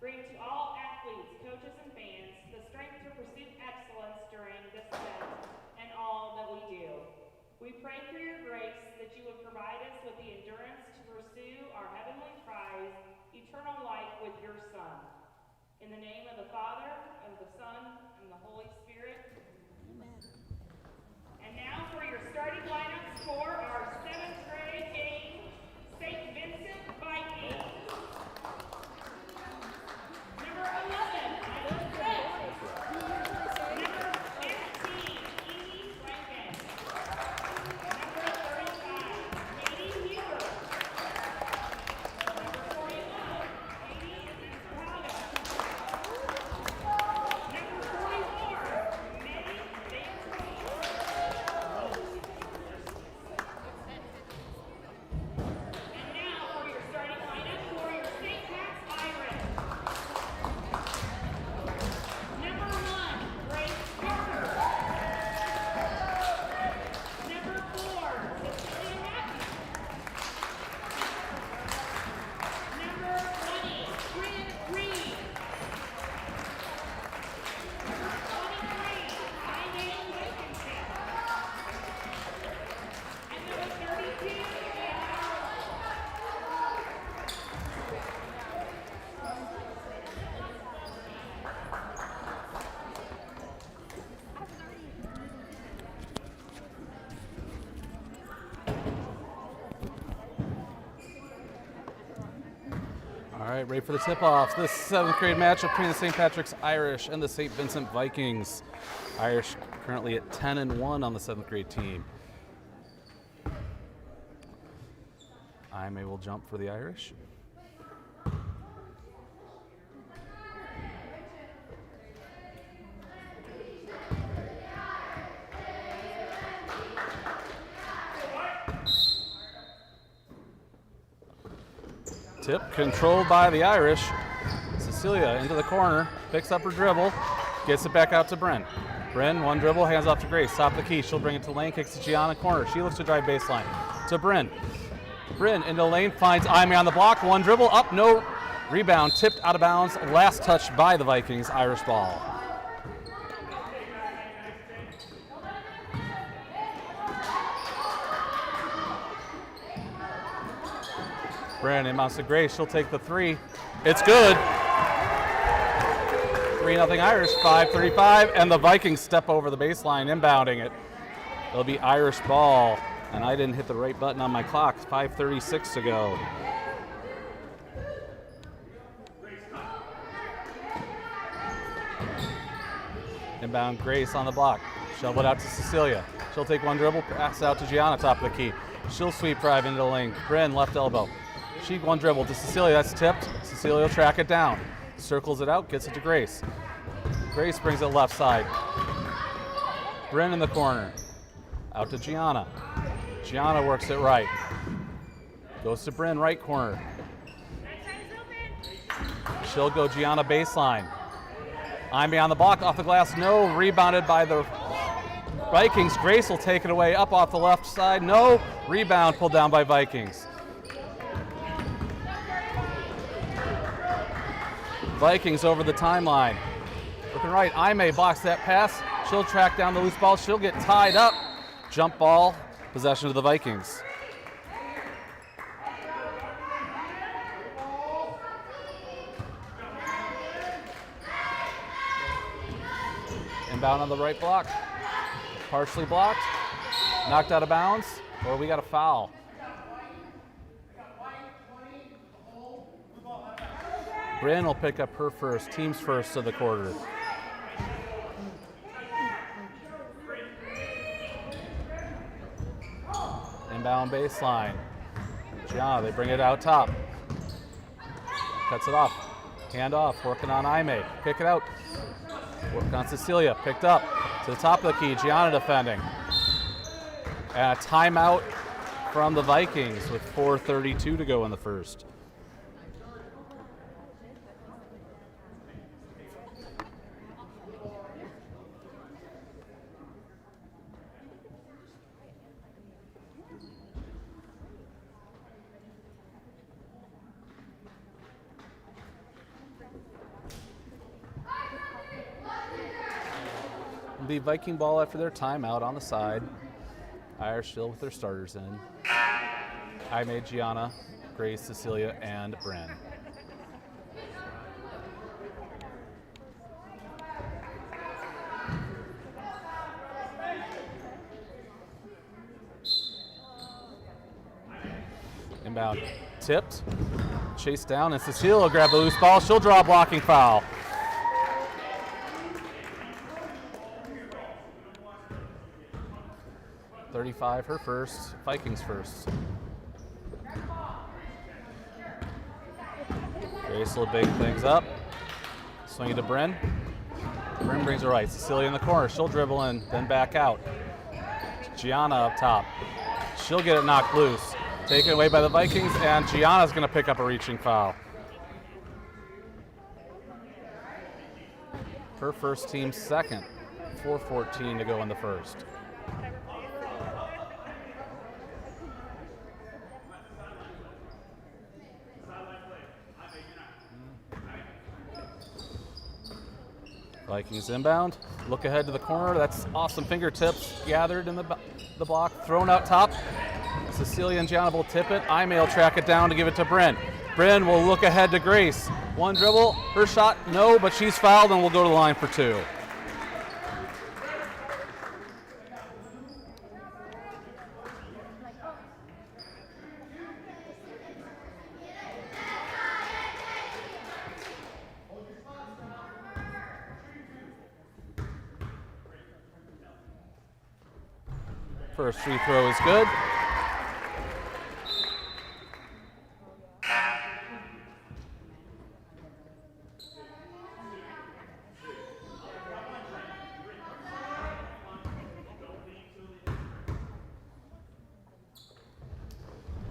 Grant to all athletes, coaches, and fans the strength to pursue excellence during this event and all that we do. We pray for your grace that you would provide us with the endurance to pursue our heavenly prize, eternal life with your Son. In the name of the Father, and of the Son, and the Holy Spirit. Amen. And now for your starting lineups for our 7th grade game, St. Vincent Vikings. Number 11, Iowa Smith. Number 15, Edie Rankin. Number 35, Katie Huber. Number 41, Katie Encerrada. Number 44, Maddie Danton. And now for your starting lineup for your St. Pat's Irish. Number 1, Grace Parker. Number 4, Cecilia Matthews. Number 20, Bryn Reed. Number 23, Aine Blankenship. And number 32, All right, ready for the tip-off. This 7th grade matchup between the St. Patrick's Irish and the St. Vincent Vikings. Irish currently at 10-1 on the 7th grade team. Aime will jump for the Irish. Tip controlled by the Irish. Cecilia into the corner, picks up her dribble, gets it back out to Bryn. Bryn, one dribble, hands off to Grace, top of the key. She'll bring it to lane, kicks to Gianna, corner. She looks to drive baseline to Bryn. Bryn into lane, finds Aime on the block, one dribble, up, no rebound, tipped out of bounds, last touch by the Vikings, Irish ball. Bryn inbounds to Grace, she'll take the three. It's good. 3-0 Irish, 5:35, and the Vikings step over the baseline, inbounding it. It'll be Irish ball, and I didn't hit the right button on my clock. 5:36 to go. Inbound Grace on the block. Shove it out to Cecilia. She'll take one dribble, pass out to Gianna, top of the key. She'll sweep drive into the lane. Bryn, left elbow. She one dribble to Cecilia, that's tipped. Cecilia will track it down. Circles it out, gets it to Grace. Grace brings it left side. Bryn in the corner. Out to Gianna. Gianna works it right. Goes to Bryn, right corner. She'll go Gianna baseline. Aime on the block, off the glass, no. Rebounded by the Vikings. Grace will take it away, up off the left side, no. Rebound pulled down by Vikings. Vikings over the timeline. Looking right, Aime blocks that pass. She'll track down the loose ball. She'll get tied up. Jump ball, possession of the Vikings. Inbound on the right block. Partially blocked. Knocked out of bounds. Or we got a foul. Bryn will pick up her first, team's first of the quarter. Inbound baseline. Gianna, they bring it out top. Cuts it off. Hand off, working on Aime. Pick it out. Work on Cecilia, picked up. To the top of the key, Gianna defending. And a timeout from the Vikings with 4:32 to go in the first. It'll be Viking ball after their timeout on the side. Irish still with their starters in. Jaime, Gianna, Grace, Cecilia, and Bryn. Inbound, tipped, chased down, and Cecilia will grab the loose ball. She'll draw a blocking foul. .35 her first, Vikings first. Grace will big things up. Swing it to Bryn. Bryn brings it right. Cecilia in the corner. She'll dribble in, then back out. Gianna up top. She'll get it knocked loose. Taken away by the Vikings, and Gianna's going to pick up a reaching foul. Her first, team's second. 4:14 to go in the first. Vikings inbound. Look ahead to the corner. That's awesome fingertips gathered in the block. Thrown out top. Cecilia and Gianna will tip it. Jaime will track it down to give it to Bryn. Bryn will look ahead to Grace. One dribble. Her shot, no, but she's fouled and will go to the line for two. First free throw is good.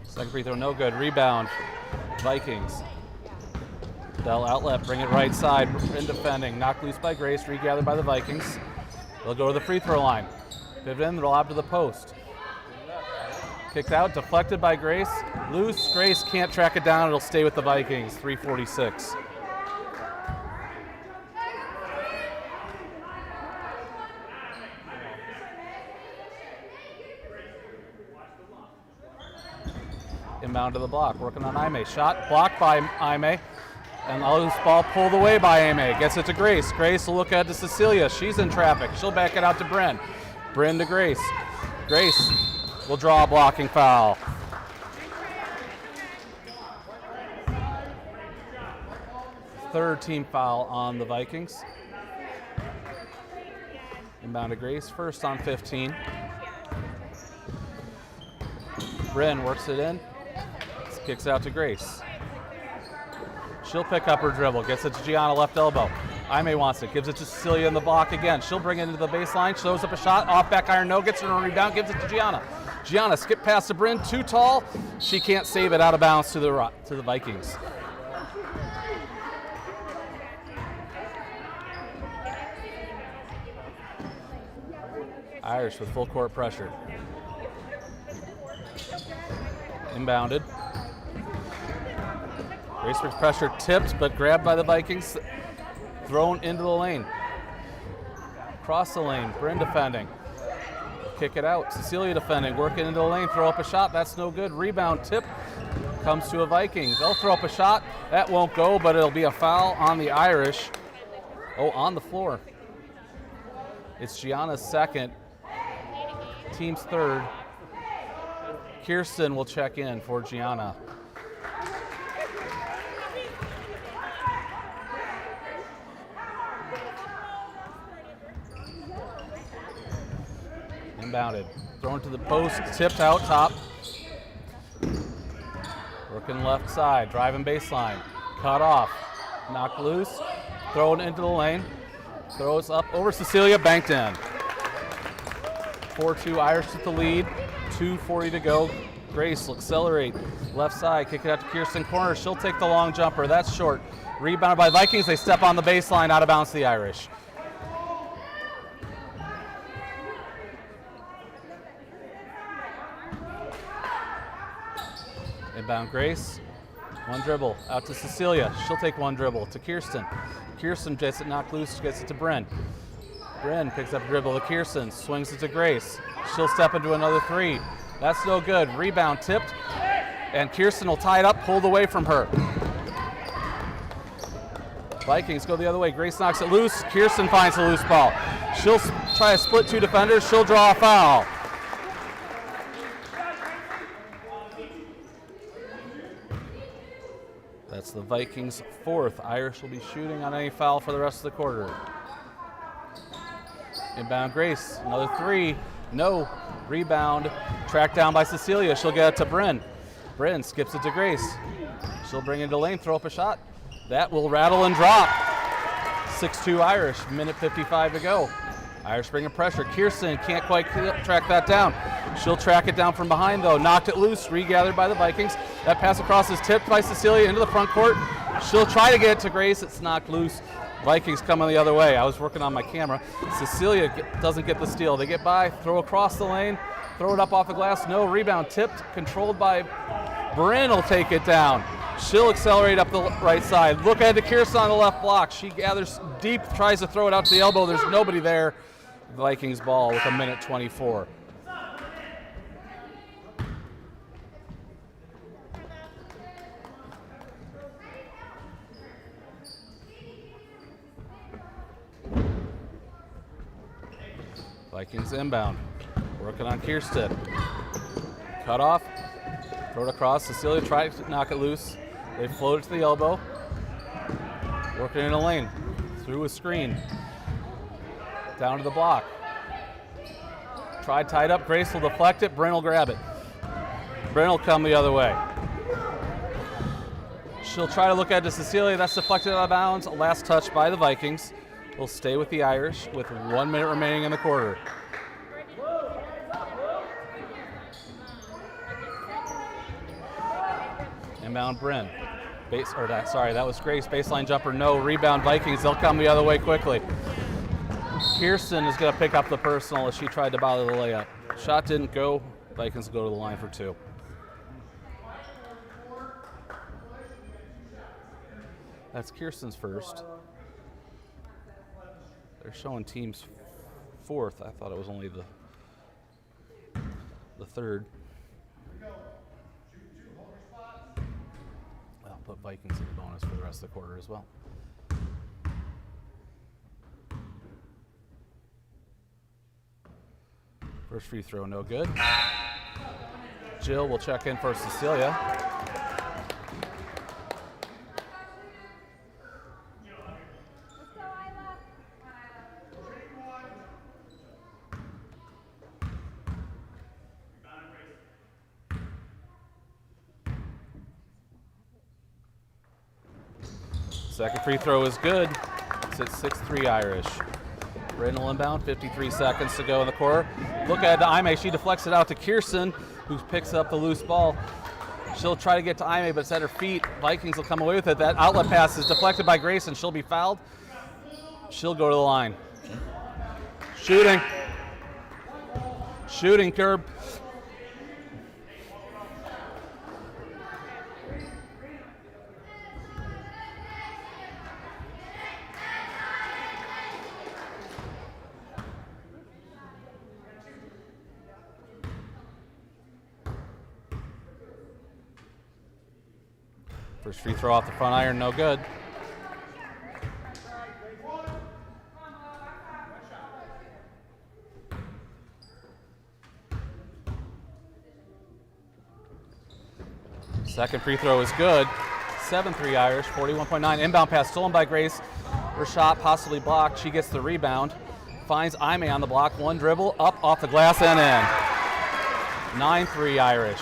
Second free throw, no good. Rebound, Vikings. Bell outlet, bring it right side. In defending, knocked loose by Grace, regathered by the Vikings. They'll go to the free throw line. Pivot in, lob to the post. Kicked out, deflected by Grace. Loose, Grace can't track it down. It'll stay with the Vikings, 3:46. Inbound to the block, working on Jaime. Shot blocked by Jaime. And a loose ball pulled away by Jaime. Gets it to Grace. Grace will look ahead to Cecilia. She's in traffic. She'll back it out to Bryn. Bryn to Grace. Grace will draw a blocking foul. Third team foul on the Vikings. Inbound to Grace, first on 15. Bryn works it in, kicks out to Grace. She'll pick up her dribble, gets it to Gianna, left elbow. Jaime wants it, gives it to Cecilia in the block again. She'll bring it into the baseline, shows up a shot, off back iron, no, gets her on a rebound, gives it to Gianna. Gianna skip past to Bryn, too tall. She can't save it, out of bounds to the Vikings. Irish with full court pressure. Inbounded. Grace brings pressure, tipped, but grabbed by the Vikings. Thrown into the lane. Across the lane, Bryn defending. Kick it out, Cecilia defending, working into the lane, throw up a shot, that's no good. Rebound, tip, comes to a Viking. They'll throw up a shot, that won't go, but it'll be a foul on the Irish. Oh, on the floor. It's Gianna's second, team's third. Kirsten will check in for Gianna. Inbounded, thrown to the post, tipped out top. Working left side, driving baseline, cut off, knocked loose, thrown into the lane, throws up over Cecilia, banked in. 4-2 Irish with the lead, 2:40 to go. Grace will accelerate, left side, kick it out to Kirsten corner. She'll take the long jumper, that's short. Rebounded by Vikings, they step on the baseline, out of bounds to the Irish. Inbound Grace, one dribble, out to Cecilia. She'll take one dribble to Kirsten. Kirsten gets it knocked loose, gets it to Bryn. Bryn picks up a dribble to Kirsten, swings it to Grace. She'll step into another three. That's no good. Rebound tipped, and Kirsten will tie it up, pulled away from her. Vikings go the other way. Grace knocks it loose. Kirsten finds the loose ball. She'll try to split two defenders. She'll draw a foul. That's the Vikings' fourth. Irish will be shooting on any foul for the rest of the quarter. Inbound Grace, another three. No. Rebound, tracked down by Cecilia. She'll get it to Bryn. Bryn skips it to Grace. She'll bring it to lane, throw up a shot. That will rattle and drop. 6-2 Irish, minute 55 to go. Irish bringing pressure. Kirsten can't quite track that down. She'll track it down from behind though. Knocked it loose, regathered by the Vikings. That pass across is tipped by Cecilia into the front court. She'll try to get it to Grace. It's knocked loose. Vikings coming the other way. I was working on my camera. Cecilia doesn't get the steal. They get by, throw across the lane, throw it up off the glass. No, rebound tipped, controlled by Bryn will take it down. She'll accelerate up the right side. Look ahead to Kirsten on the left block. She gathers deep, tries to throw it out to the elbow. There's nobody there. Vikings ball with a minute 24. Vikings inbound. Working on Kirsten. Cut off. Throw it across. Cecilia tried to knock it loose. They float it to the elbow. Working in a lane. Through a screen. Down to the block. Tried tied up. Grace will deflect it. Bryn will grab it. Bryn will come the other way. She'll try to look at to Cecilia. That's deflected out of bounds. Last touch by the Vikings. Will stay with the Irish with 1 minute remaining in the quarter. Inbound Bryn. That was Grace. Baseline jumper, no. Rebound Vikings. They'll come the other way quickly. Kirsten is going to pick up the personal as she tried to bother the layup. Shot didn't go. Vikings go to the line for two. That's Kirsten's first. They're showing teams fourth. I thought it was only the third. I'll put Vikings in the bonus for the rest of the quarter as well. First free throw, no good. Jill will check in for Cecilia. Second free throw is good. It's at 6-3 Irish. Brindle inbound, 53 seconds to go in the quarter. Look ahead to Aime. She deflects it out to Kirsten, who picks up the loose ball. She'll try to get to Aime, but it's at her feet. Vikings will come away with it. That outlet pass is deflected by Grace, and she'll be fouled. She'll go to the line. Shooting. Shooting, Curb. First free throw off the front iron, no good. Second free throw is good. 7-3 Irish, 41.9. Inbound pass stolen by Grace. Her shot possibly blocked. She gets the rebound. Finds Aime on the block. One dribble, up off the glass and in. 9-3 Irish.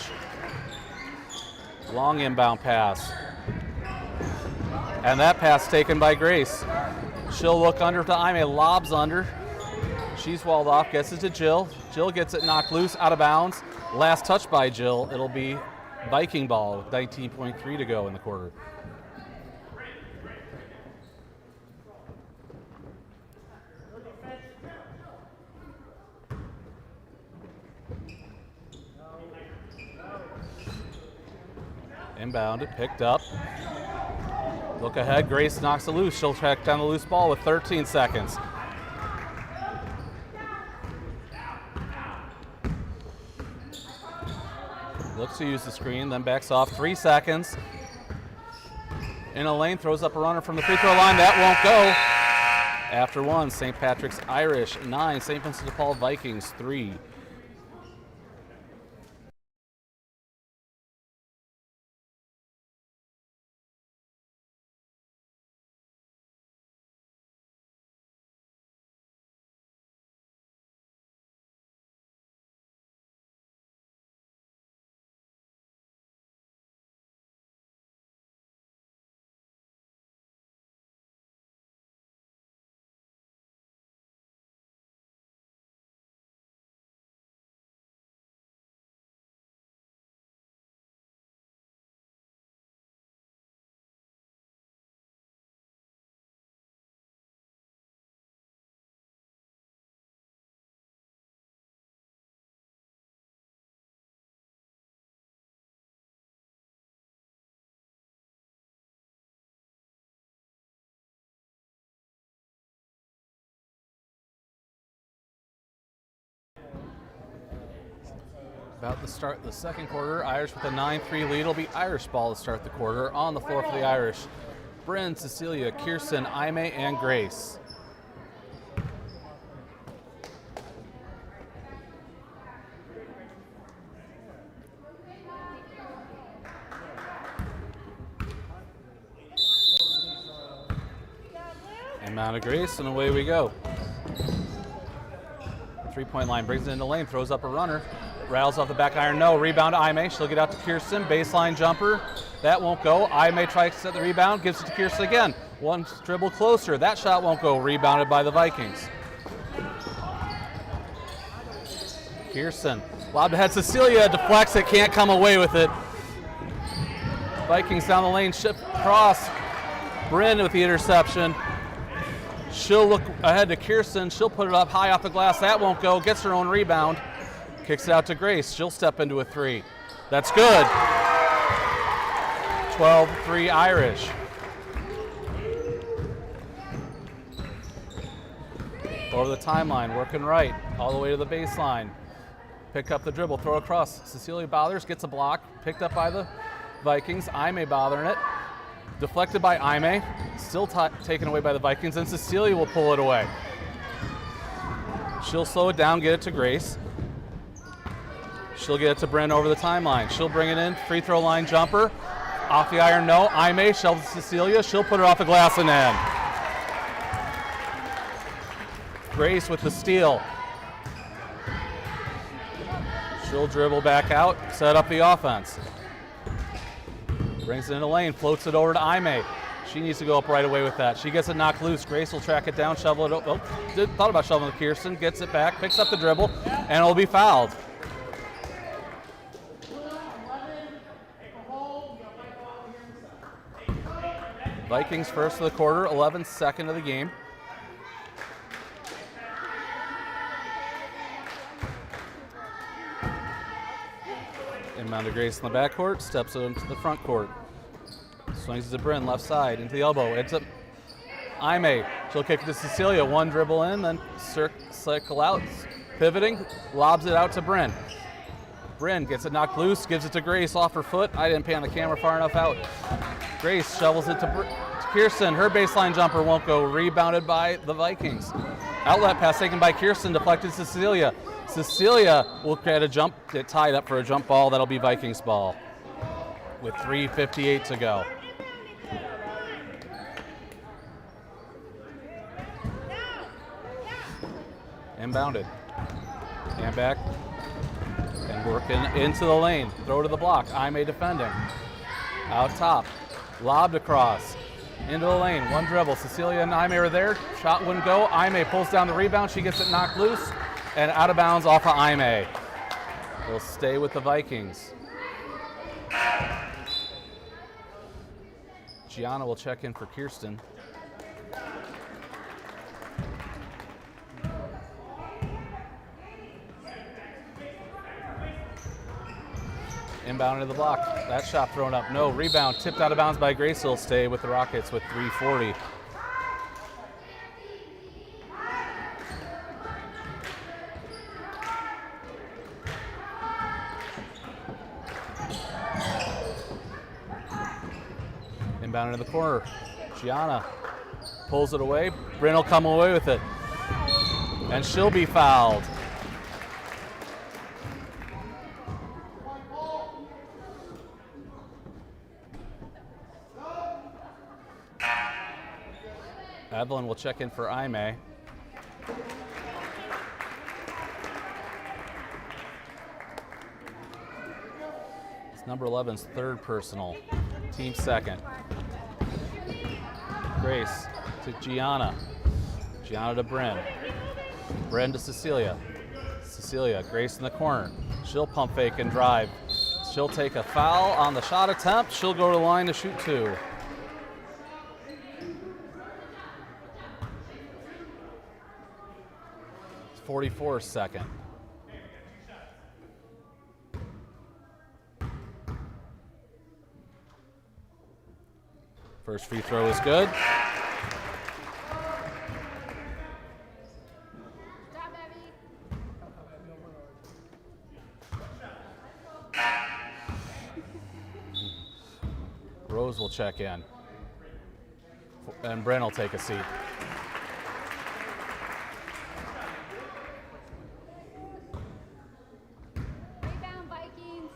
Long inbound pass. And that pass taken by Grace. She'll look under to Aime, lobs under. She's walled off, gets it to Jill. Jill gets it knocked loose, out of bounds. Last touch by Jill. It'll be Viking ball with 19.3 to go in the quarter. Inbounded, picked up. Look ahead, Grace knocks it loose. She'll track down the loose ball with 13 seconds. Looks to use the screen, then backs off. 3 seconds. In a lane, throws up a runner from the free throw line. That won't go. After one, St. Patrick's Irish 9, St. Vincent de Paul Vikings 3. About to start the second quarter. Irish with a 9-3 lead. It'll be Irish ball to start the quarter. On the floor for the Irish, Bryn, Cecilia, Kirsten, Aime, and Grace. Inbound to Grace, and away we go. 3-point line, brings it into lane, throws up a runner. Rattles off the back iron, no. Rebound to Aime. She'll get out to Kirsten. Baseline jumper. That won't go. Aime tries to set the rebound, gives it to Kirsten again. One dribble closer. That shot won't go. Rebounded by the Vikings. Kirsten. Lob ahead. Cecilia deflects it. Can't come away with it. Vikings down the lane. Ship cross. Bryn with the interception. She'll look ahead to Kirsten. She'll put it up high off the glass. That won't go. Gets her own rebound. Kicks it out to Grace. She'll step into a 3. That's good. 12-3 Irish. Over the timeline, working right, all the way to the baseline. Pick up the dribble, throw across. Cecilia bothers, gets a block, picked up by the Vikings. Aime bothering it. Deflected by Aime, still taken away by the Vikings, and Cecilia will pull it away. She'll slow it down, get it to Grace. She'll get it to Bryn over the timeline. She'll bring it in, free throw line jumper. Off the iron, no. Aime shelves Cecilia. She'll put it off the glass and in. Grace with the steal. She'll dribble back out, set up the offense. Brings it in the lane, floats it over to Aime. She needs to go up right away with that. She gets it knocked loose. Grace will track it down, shovel it. Thought about shoveling to Kirsten, gets it back, picks up the dribble, and it'll be fouled. Vikings first of the quarter, 11th second of the game. Inbound to Grace in the backcourt, steps it into the front court. Swings it to Bryn, left side, into the elbow. It's up Aime. She'll kick it to Cecilia. One dribble in, then cycle out, pivoting, lobs it out to Bryn. Bryn gets it knocked loose, gives it to Grace off her foot. I didn't pan the camera far enough out. Grace shovels it to Kirsten. Her baseline jumper won't go. Rebounded by the Vikings. Outlet pass taken by Kirsten, deflected to Cecilia. Cecilia will get a jump, get tied up for a jump ball. That'll be Vikings ball with 3:58 to go. Inbounded. And back. And working into the lane. Throw to the block. Aime defending. Out top. Lobbed across. Into the lane. One dribble. Cecilia and Aime are there. Shot wouldn't go. Aime pulls down the rebound. She gets it knocked loose. And out of bounds off of Aime. Will stay with the Vikings. Gianna will check in for Kirsten. Inbound to the block. That shot thrown up. No. Rebound tipped out of bounds by Grace. Will stay with the Rockets with 3:40. Inbound in the corner. Gianna pulls it away. Bryn will come away with it. And she'll be fouled. Evelyn will check in for Aime. It's number 11's third personal, team second. Grace to Gianna. Gianna to Bryn. Bryn to Cecilia. Cecilia, Grace in the corner. She'll pump fake and drive. She'll take a foul on the shot attempt. She'll go to the line to shoot 2. It's 44 second. First free throw is good. Rose will check in. And Bryn will take a seat. Rebound, Vikings.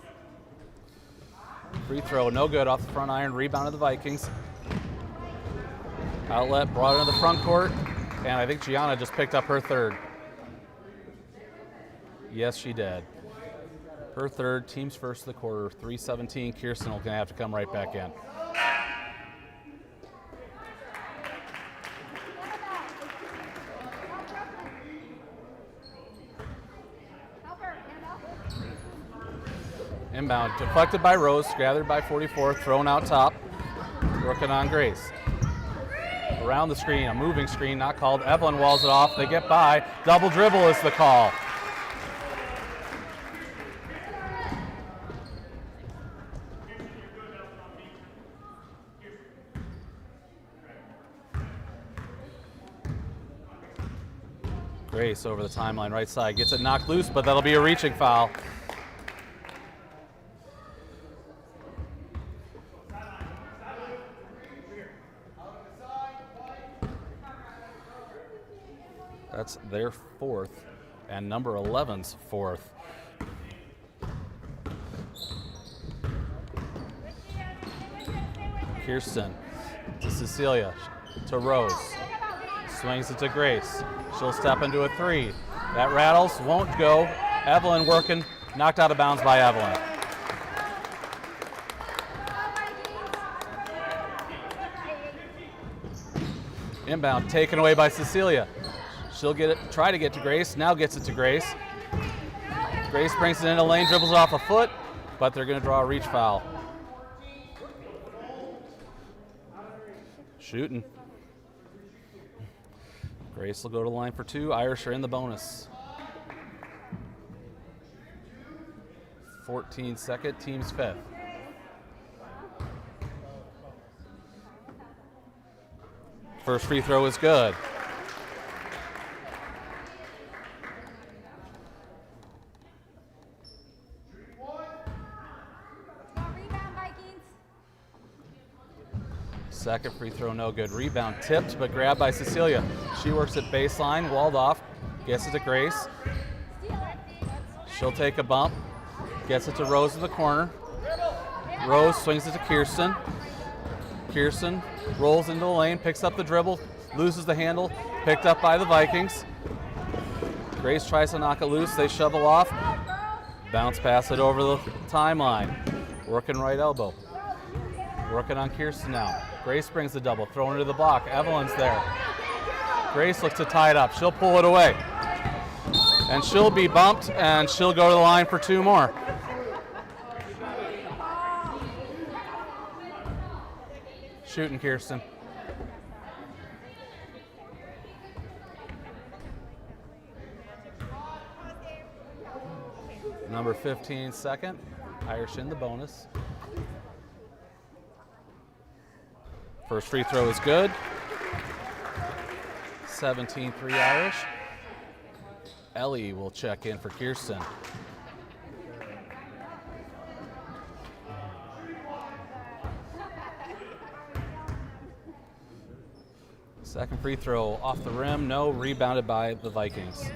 Free throw, no good off the front iron. Rebound of the Vikings. Outlet brought into the front court. And I think Gianna just picked up her third. Yes, she did. Her third, team's first of the quarter, 3:17. Kirsten will gonna have to come right back in. Inbound, deflected by Rose, gathered by 44, thrown out top. Working on Grace. Around the screen, a moving screen, not called. Evelyn walls it off, they get by. Double dribble is the call. Grace over the timeline, right side, gets it knocked loose, but that'll be a reaching foul. That's their fourth, and number 11's fourth. Kirsten to Cecilia, to Rose. Swings it to Grace. She'll step into a three. That rattles, won't go. Evelyn working, knocked out of bounds by Evelyn. Inbound, taken away by Cecilia. She'll get it, try to get to Grace, now gets it to Grace. Grace brings it into lane, dribbles it off a foot, but they're gonna draw a reach foul. Shooting. Grace will go to the line for 2. Irish are in the bonus. 14 second, team's fifth. First free throw is good. Rebound, Vikings. Second free throw, no good. Rebound tipped, but grabbed by Cecilia. She works at baseline, walled off, gets it to Grace. She'll take a bump, gets it to Rose in the corner. Rose swings it to Kirsten. Kirsten rolls into the lane, picks up the dribble, loses the handle, picked up by the Vikings. Grace tries to knock it loose, they shovel off. Bounce pass it over the timeline. Working right elbow. Working on Kirsten now. Grace brings the double, thrown into the block. Evelyn's there. Grace looks to tie it up. She'll pull it away. And she'll be bumped, and she'll go to the line for 2 more. Shooting, Kirsten. Number 15 second. Irish in the bonus. First free throw is good. 17-3 Irish. Ellie will check in for Kirsten. Second free throw off the rim, no, rebounded by the Vikings.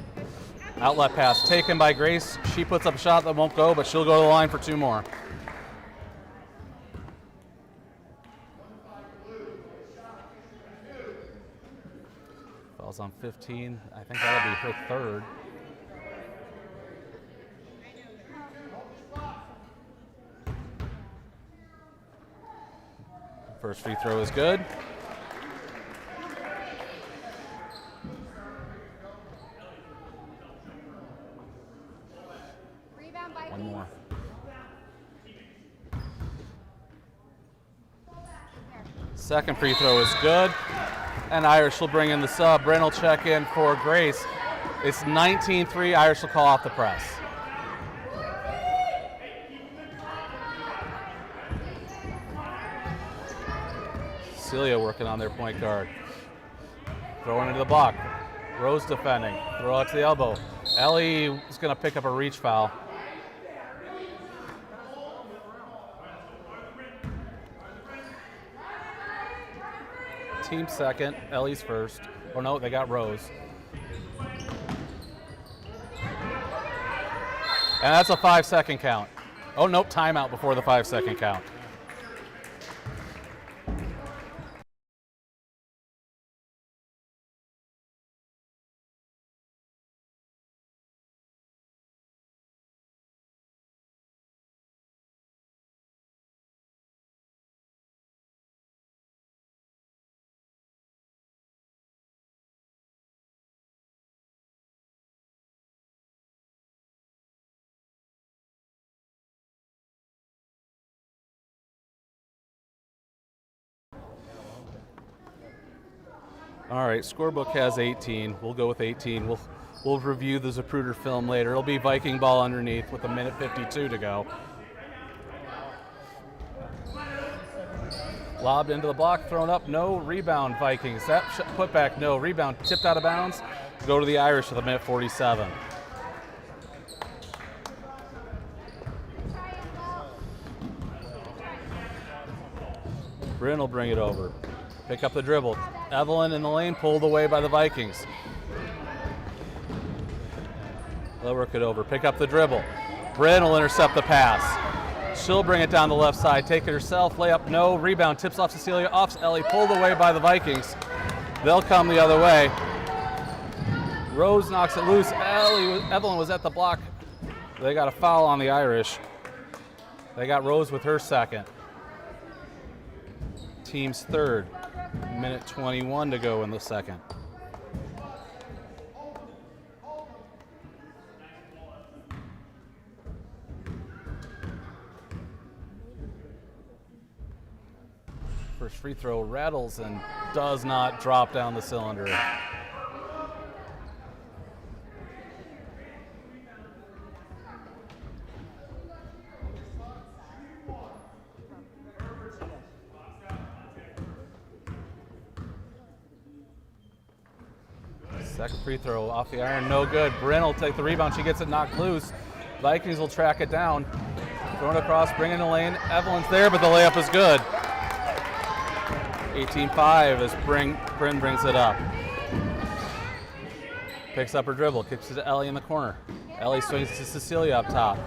Outlet pass taken by Grace. She puts up a shot that won't go, but she'll go to the line for 2 more. Fouls on 15. I think that'll be her third. First free throw is good. Rebound Vikings. One more. Second free throw is good. And Irish will bring in the sub. Bryn will check in for Grace. It's 19-3. Irish will call off the press. Celia working on their point guard. Throwing into the block. Rose defending. Throw out to the elbow. Ellie is going to pick up a reach foul. Team second, Ellie's first. Oh no, they got Rose. And that's a 5-second count. Oh nope, timeout before the 5-second count. All right, scorebook has 18. We'll go with 18. We'll review the Zapruder film later. It'll be Viking ball underneath with 1:52 to go. Lobbed into the block, thrown up, no. Rebound Vikings. That put back, no. Rebound tipped out of bounds. Go to the Irish with 1:47. Bryn will bring it over. Pick up the dribble. Evelyn in the lane, pulled away by the Vikings. They'll work it over. Pick up the dribble. Bryn will intercept the pass. She'll bring it down the left side. Take it herself. Layup, no. Rebound. Tips off Cecilia. Off Ellie. Pulled away by the Vikings. They'll come the other way. Rose knocks it loose. Evelyn was at the block. They got a foul on the Irish. They got Rose with her second. Team's third. 1:21 to go in the second. First free throw rattles and does not drop down the cylinder. Second free throw off the iron, no good. Bryn will take the rebound. She gets it knocked loose. Vikings will track it down. Thrown across, bring in the lane. Evelyn's there, but the layup is good. 18-5 as Bryn brings it up. Picks up her dribble, kicks it to Ellie in the corner. Ellie swings to Cecilia up top.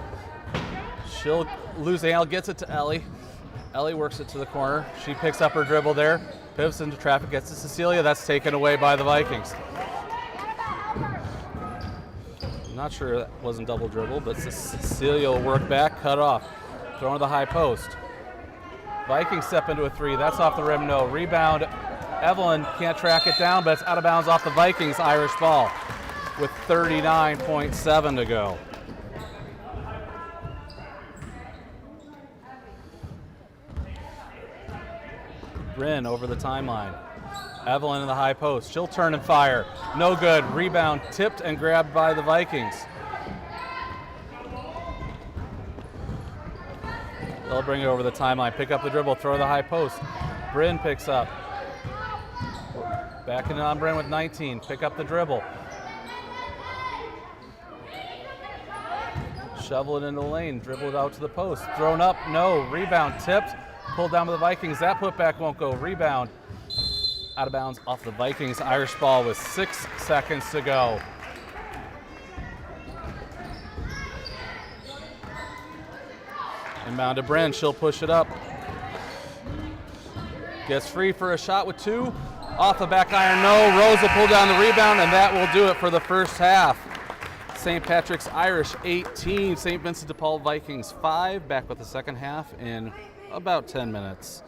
She'll lose the handle, gets it to Ellie. Ellie works it to the corner. She picks up her dribble there, pivots into traffic, gets to Cecilia. That's taken away by the Vikings. Not sure that wasn't double dribble, but Cecilia will work back, cut off. Throwing to the high post. Vikings step into a three. That's off the rim, no. Rebound. Evelyn can't track it down, but it's out of bounds off the Vikings Irish ball with 39.7 to go. Bryn over the timeline. Evelyn in the high post. She'll turn and fire. No good. Rebound tipped and grabbed by the Vikings. They'll bring it over the timeline. Pick up the dribble. Throw the high post. Bryn picks up. Backing it on Bryn with 19. Pick up the dribble. Shovel it into the lane. Dribble it out to the post. Thrown up. No. Rebound tipped. Pulled down by the Vikings. That putback won't go. Rebound. out of bounds off the Vikings Irish ball with 6 seconds to go. Inbound to Bryn, she'll push it up. Gets free for a shot with 2. Off the back iron, no. Rose will pull down the rebound, and that will do it for the first half. St. Patrick's Irish 18, St. Vincent de Paul Vikings 5. Back with the second half in about 10 minutes.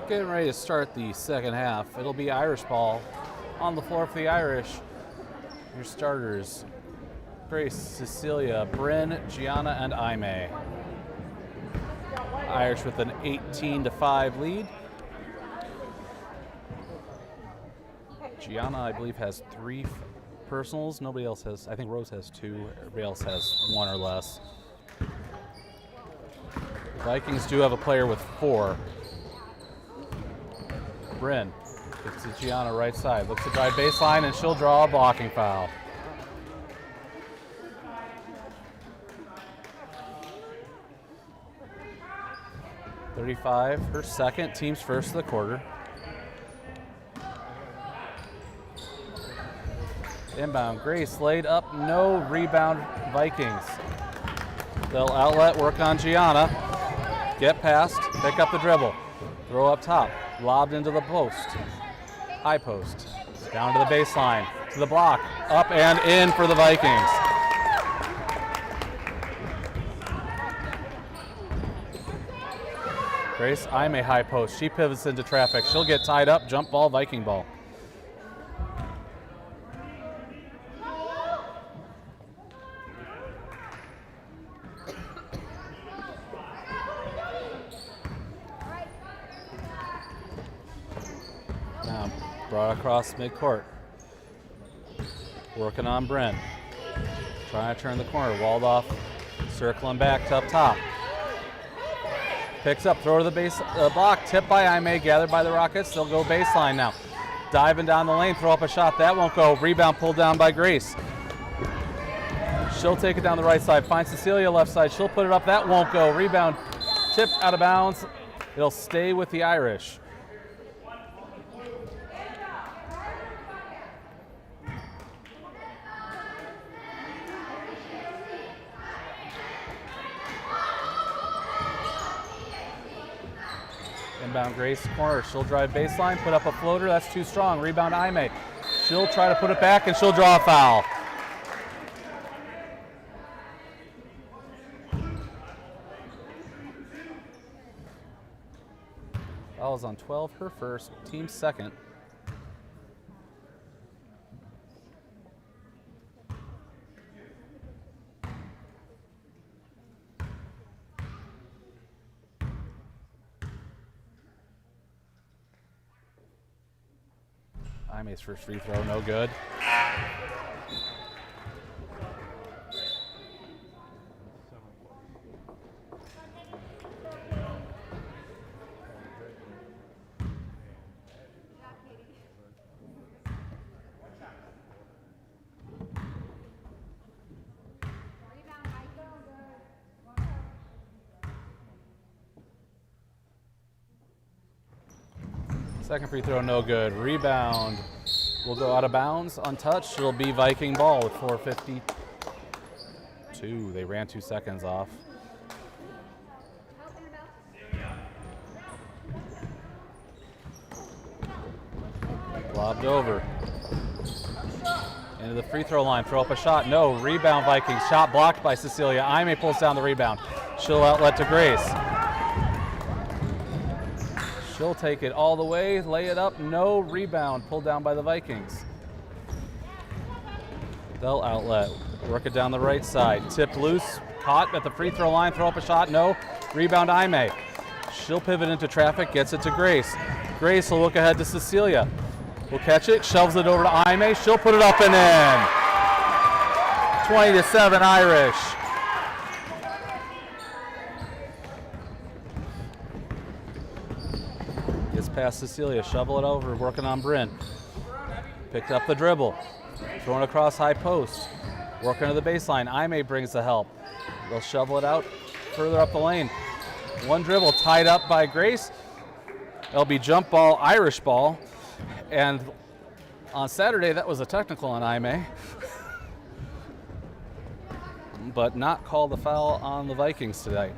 Getting ready to start the second half. It'll be Irish ball on the floor for the Irish. Your starters, Grace, Cecilia, Bryn, Gianna, and Aime. Irish with an 18-5 lead. Gianna, I believe, has 3 personals. Nobody else has, I think Rose has 2. Everybody else has 1 or less. Vikings do have a player with 4. Bryn gets to Gianna right side, looks to drive baseline, and she'll draw a blocking foul. .35, her second, team's first of the quarter. Inbound, Grace laid up, no rebound, Vikings. They'll outlet, work on Gianna, get past, pick up the dribble, throw up top. Lobbed into the post, high post, down to the baseline, to the block, up and in for the Vikings. Grace, Aime high post, she pivots into traffic. She'll get tied up, jump ball, Viking ball. Brought across midcourt. Working on Bryn. Trying to turn the corner. Walled off. Circling back to up top. Picks up. Throw to the base block. Tipped by Aime. Gathered by the Rockets. They'll go baseline now. Diving down the lane. Throw up a shot. That won't go. Rebound pulled down by Grace. She'll take it down the right side. Finds Cecilia left side. She'll put it up. That won't go. Rebound tipped out of bounds. It'll stay with the Irish. Inbound Grace corner, she'll drive baseline, put up a floater, that's too strong. Rebound Aime. She'll try to put it back and she'll draw a foul. Foul is on 12, her first, team second. Aime's first free throw, no good. Second free throw, no good. Rebound will go out of bounds, untouched. It'll be Viking ball with 4:52. They ran 2 seconds off. Lobbed over. Into the free throw line, throw up a shot. No, rebound Vikings. Shot blocked by Cecilia. Aime pulls down the rebound. She'll outlet to Grace. She'll take it all the way, lay it up, no rebound, pulled down by the Vikings. They'll outlet, work it down the right side, tipped loose, caught at the free throw line, throw up a shot, no, rebound Aime. She'll pivot into traffic, gets it to Grace. Grace will look ahead to Cecilia. Will catch it, shoves it over to Aime, she'll put it up and in. 20-7 Irish. Gets past Cecilia, shovel it over, working on Bryn. Picked up the dribble, throwing across high post, working to the baseline. Aime brings the help. They'll shovel it out further up the lane. One dribble tied up by Grace. It'll be jump ball, Irish ball. And on Saturday, that was a technical on Aime. But not called a foul on the Vikings today.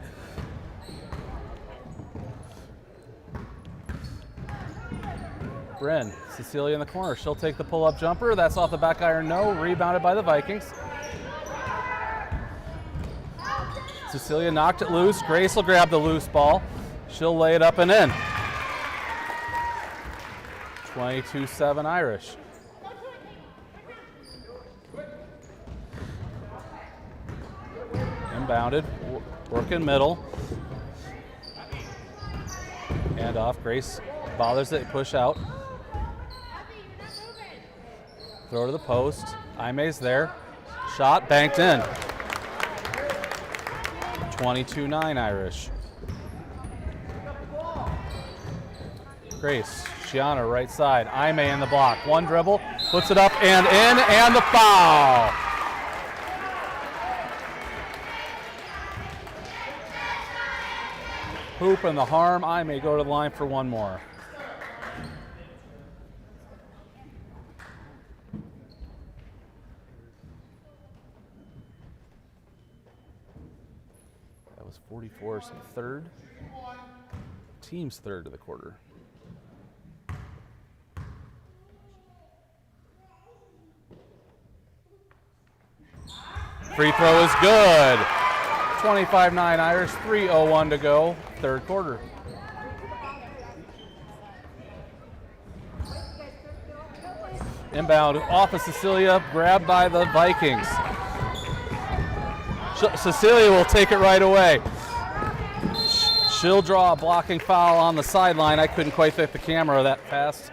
Bryn, Cecilia in the corner. She'll take the pull-up jumper. That's off the back iron, no. Rebounded by the Vikings. Cecilia knocked it loose. Grace will grab the loose ball. She'll lay it up and in. 22-7 Irish. Inbounded, working middle. Hand off, Grace bothers it, push out. Throw to the post, Aime's there. Shot, banked in. 22-9 Irish. Grace, Gianna right side, Aime in the block. One dribble, puts it up and in, and the foul. Hoop and the harm. I may go to the line for one more. That was 44's third. Team's third of the quarter. Free throw is good. 25-9 Irish, 3:01 to go, third quarter. Inbound off of Cecilia, grabbed by the Vikings. Cecilia will take it right away. She'll draw a blocking foul on the sideline. I couldn't quite fit the camera that fast.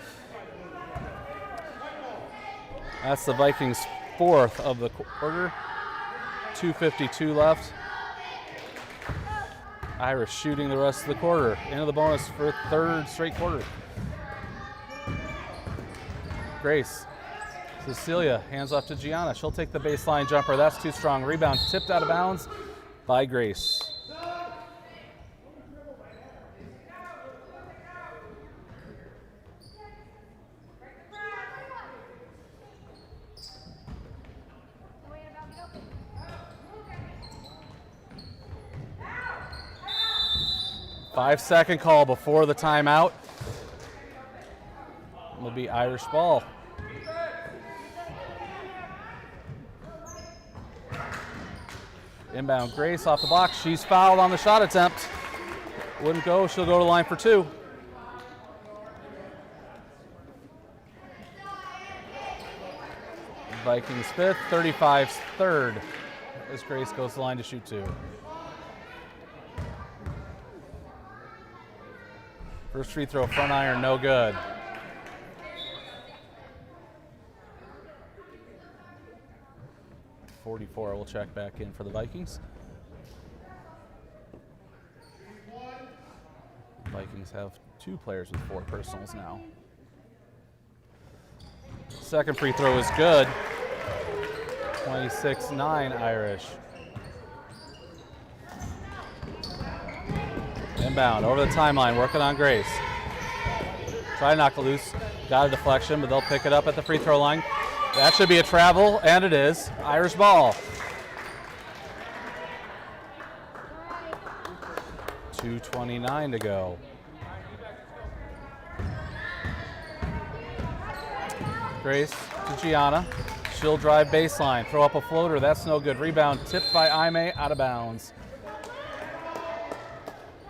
That's the Vikings' fourth of the quarter. 2:52 left. Irish shooting the rest of the quarter. Into the bonus for third straight quarter. Grace. Cecilia hands off to Gianna. She'll take the baseline jumper. That's too strong. Rebound tipped out of bounds by Grace. Five-second call before the timeout. Will be Irish ball. Inbound Grace off the block. She's fouled on the shot attempt. Wouldn't go. She'll go to line for two. Vikings fifth, 35's third as Grace goes to the line to shoot two. First free throw, front iron, no good. .44 will check back in for the Vikings. Vikings have two players with 4 personals now. Second free throw is good. 26-9 Irish. Inbound over the timeline, working on Grace. Try to knock it loose. Got a deflection, but they'll pick it up at the free throw line. That should be a travel, and it is. Irish ball. 2:29 to go. Grace to Gianna. She'll drive baseline, throw up a floater. That's no good. Rebound tipped by Aime, out of bounds.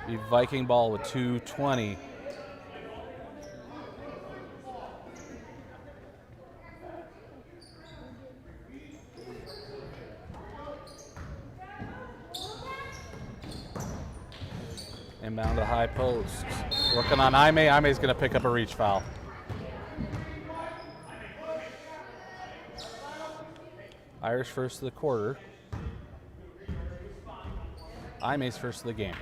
The Viking ball with 2:20. Inbound to the high post. Working on Aime. Aime's going to pick up a reach foul. Irish first of the quarter. Aime's first of the game.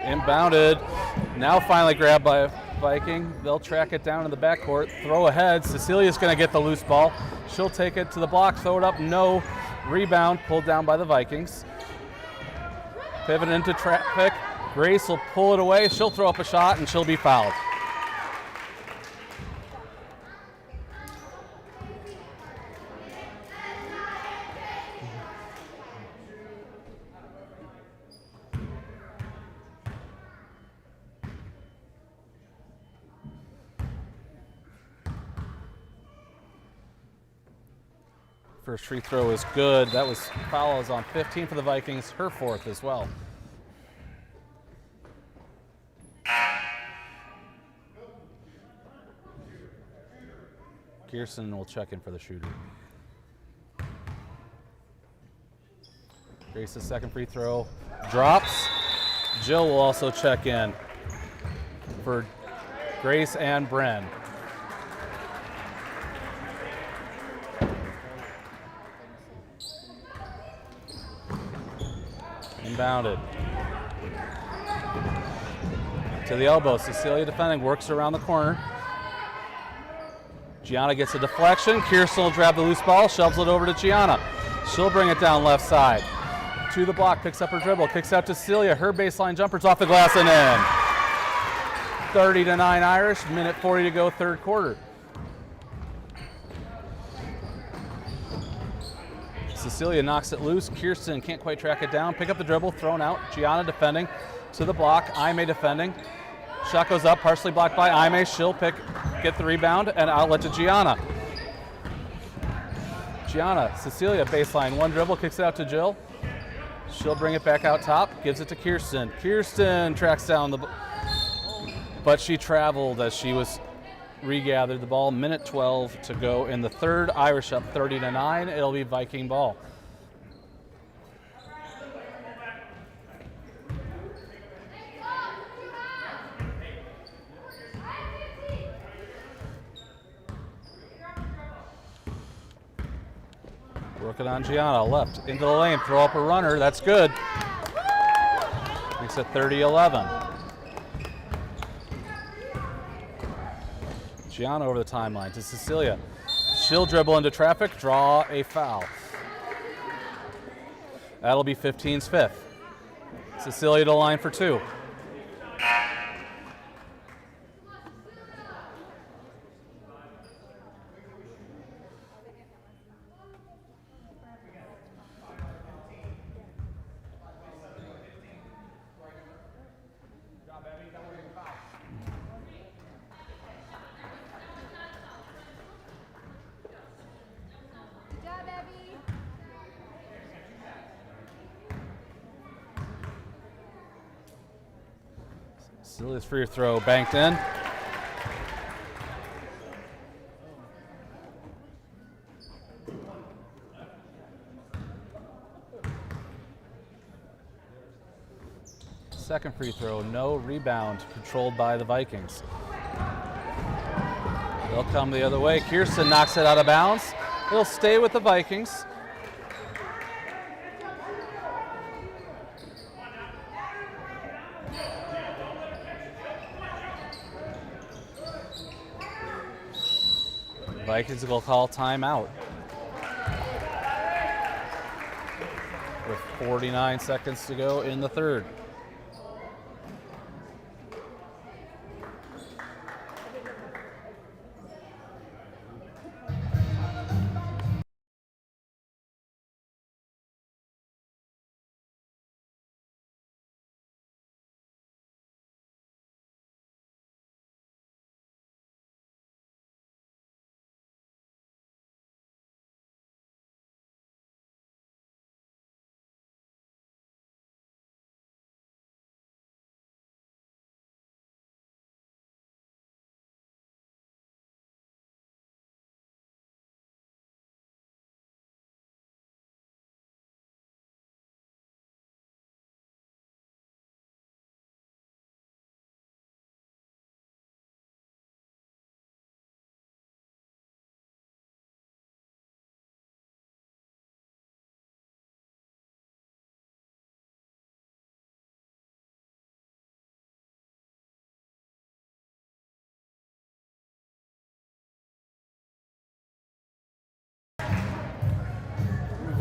Inbounded. Now finally grabbed by Viking. They'll track it down in the backcourt. Throw ahead. Cecilia's going to get the loose ball. She'll take it to the block, throw it up. No. Rebound pulled down by the Vikings. Pivot into traffic. Grace will pull it away. She'll throw up a shot, and she'll be fouled. First free throw is good. That was foul is on 15 for the Vikings, her fourth as well. Kirsten will check in for the shooter. Grace's second free throw drops. Jill will also check in for Grace and Bren. Inbounded. To the elbow. Cecilia defending, works around the corner. Gianna gets a deflection. Kirsten will grab the loose ball, shoves it over to Gianna. She'll bring it down left side. To the block, picks up her dribble, kicks out to Celia. Her baseline jumper's off the glass and in. 30-9 Irish, minute 40 to go, third quarter. Cecilia knocks it loose. Kirsten can't quite track it down. Pick up the dribble, thrown out. Gianna defending to the block. Aime defending. Shot goes up, partially blocked by Aime. She'll get the rebound and outlet to Gianna. Gianna, Cecilia baseline, one dribble, kicks it out to Jill. She'll bring it back out top, gives it to Kirsten. Kirsten tracks down but she traveled as she was regathered the ball. Minute 12 to go in the third. Irish up 30-9. It'll be Viking ball. Working on Gianna, left into the lane, throw up a runner, that's good. Makes it 30-11. Gianna over the timeline to Cecilia. She'll dribble into traffic, draw a foul. That'll be 15's fifth. Cecilia to the line for two. Cecilia's free throw banked in. Second free throw, no rebound, controlled by the Vikings. They'll come the other way. Kirsten knocks it out of bounds. It'll stay with the Vikings. Vikings will call timeout with 49 seconds to go in the third.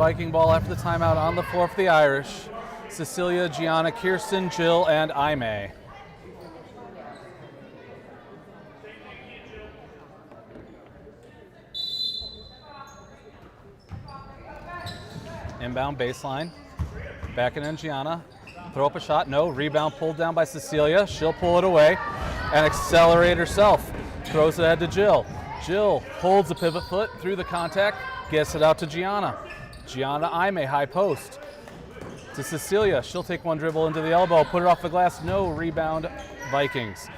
Viking ball after the timeout on the floor for the Irish. Cecilia, Gianna, Kirsten, Jill, and Aime. Inbound baseline. Backing in Gianna. Throw up a shot, no. Rebound pulled down by Cecilia. She'll pull it away and accelerate herself. Throws it ahead to Jill. Jill holds the pivot foot through the contact. Gets it out to Gianna. Gianna Aime, high post. To Cecilia. She'll take one dribble into the elbow, put it off the glass. No, rebound, Vikings.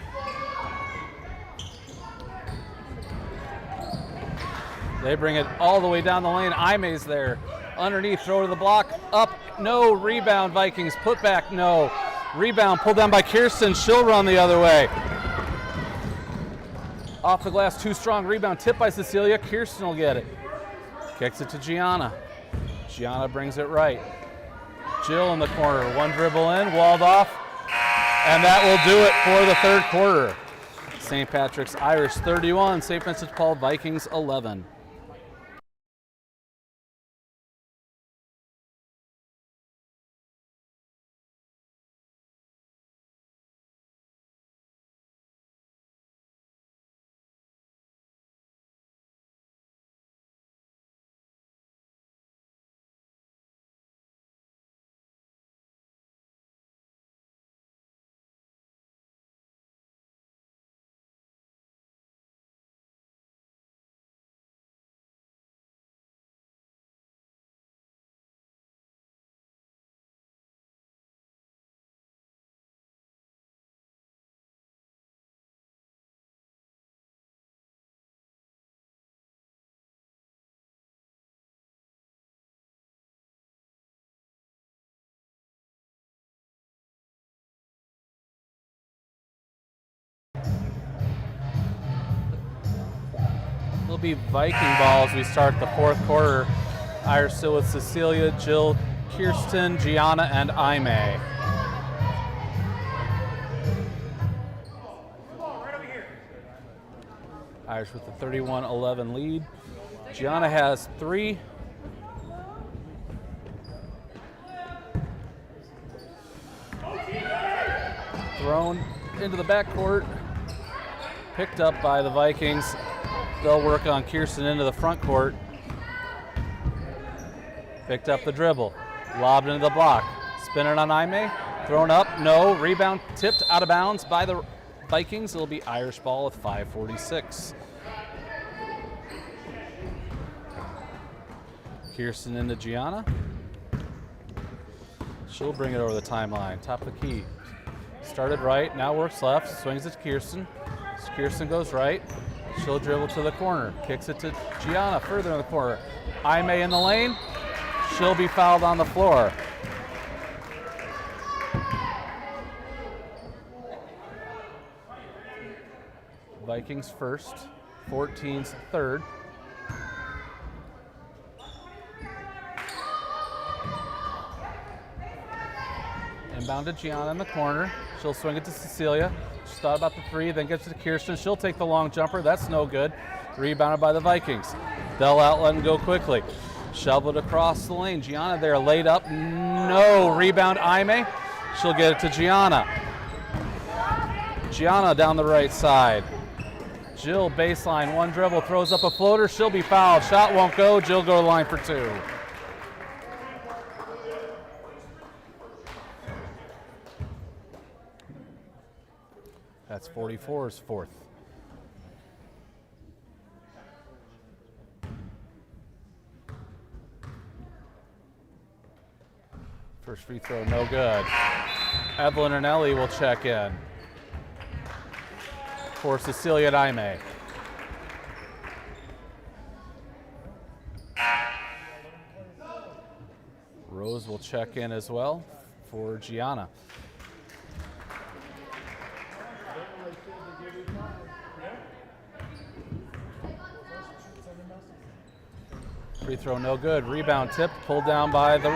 They bring it all the way down the lane. Aime's there. Underneath, throw to the block. Up, no. Rebound, Vikings. Put back, no. Rebound, pulled down by Kirsten. She'll run the other way. Off the glass, too strong. Rebound, tipped by Cecilia. Kirsten will get it. Kicks it to Gianna. Gianna brings it right. Jill in the corner. One dribble in, walled off. And that will do it for the third quarter. St. Patrick's Irish 31, St. Vincent de Paul Vikings 11. It'll be Viking ball as we start the fourth quarter. Irish still with Cecilia, Jill, Kirsten, Gianna, and Aime. Irish with the 31-11 lead. Gianna has 3. Thrown into the backcourt. Picked up by the Vikings. They'll work on Kirsten into the front court. Picked up the dribble. Lobbed into the block. Spinning on Aime. Thrown up. No. Rebound tipped out of bounds by the Vikings. It'll be Irish ball with 5:46. Kirsten into Gianna. She'll bring it over the timeline. Top of the key. Started right. Now works left. Swings it to Kirsten. Kirsten goes right. She'll dribble to the corner. Kicks it to Gianna further in the corner. Aime in the lane. She'll be fouled on the floor. Vikings first. 14's third. Inbound to Gianna in the corner. She'll swing it to Cecilia. She thought about the 3, then gets it to Kirsten. She'll take the long jumper. That's no good. Rebounded by the Vikings. They'll outlet and go quickly. Shoveled across the lane. Gianna there laid up. No. Rebound Aime. She'll get it to Gianna. Gianna down the right side. Jill baseline. One dribble. Throws up a floater. She'll be fouled. Shot won't go. Jill go to the line for 2. That's 44's fourth. First free throw, no good. Evelyn and Ellie will check in for Cecilia and Aime. Rose will check in as well for Gianna. Free throw no good. Rebound tipped, pulled down by the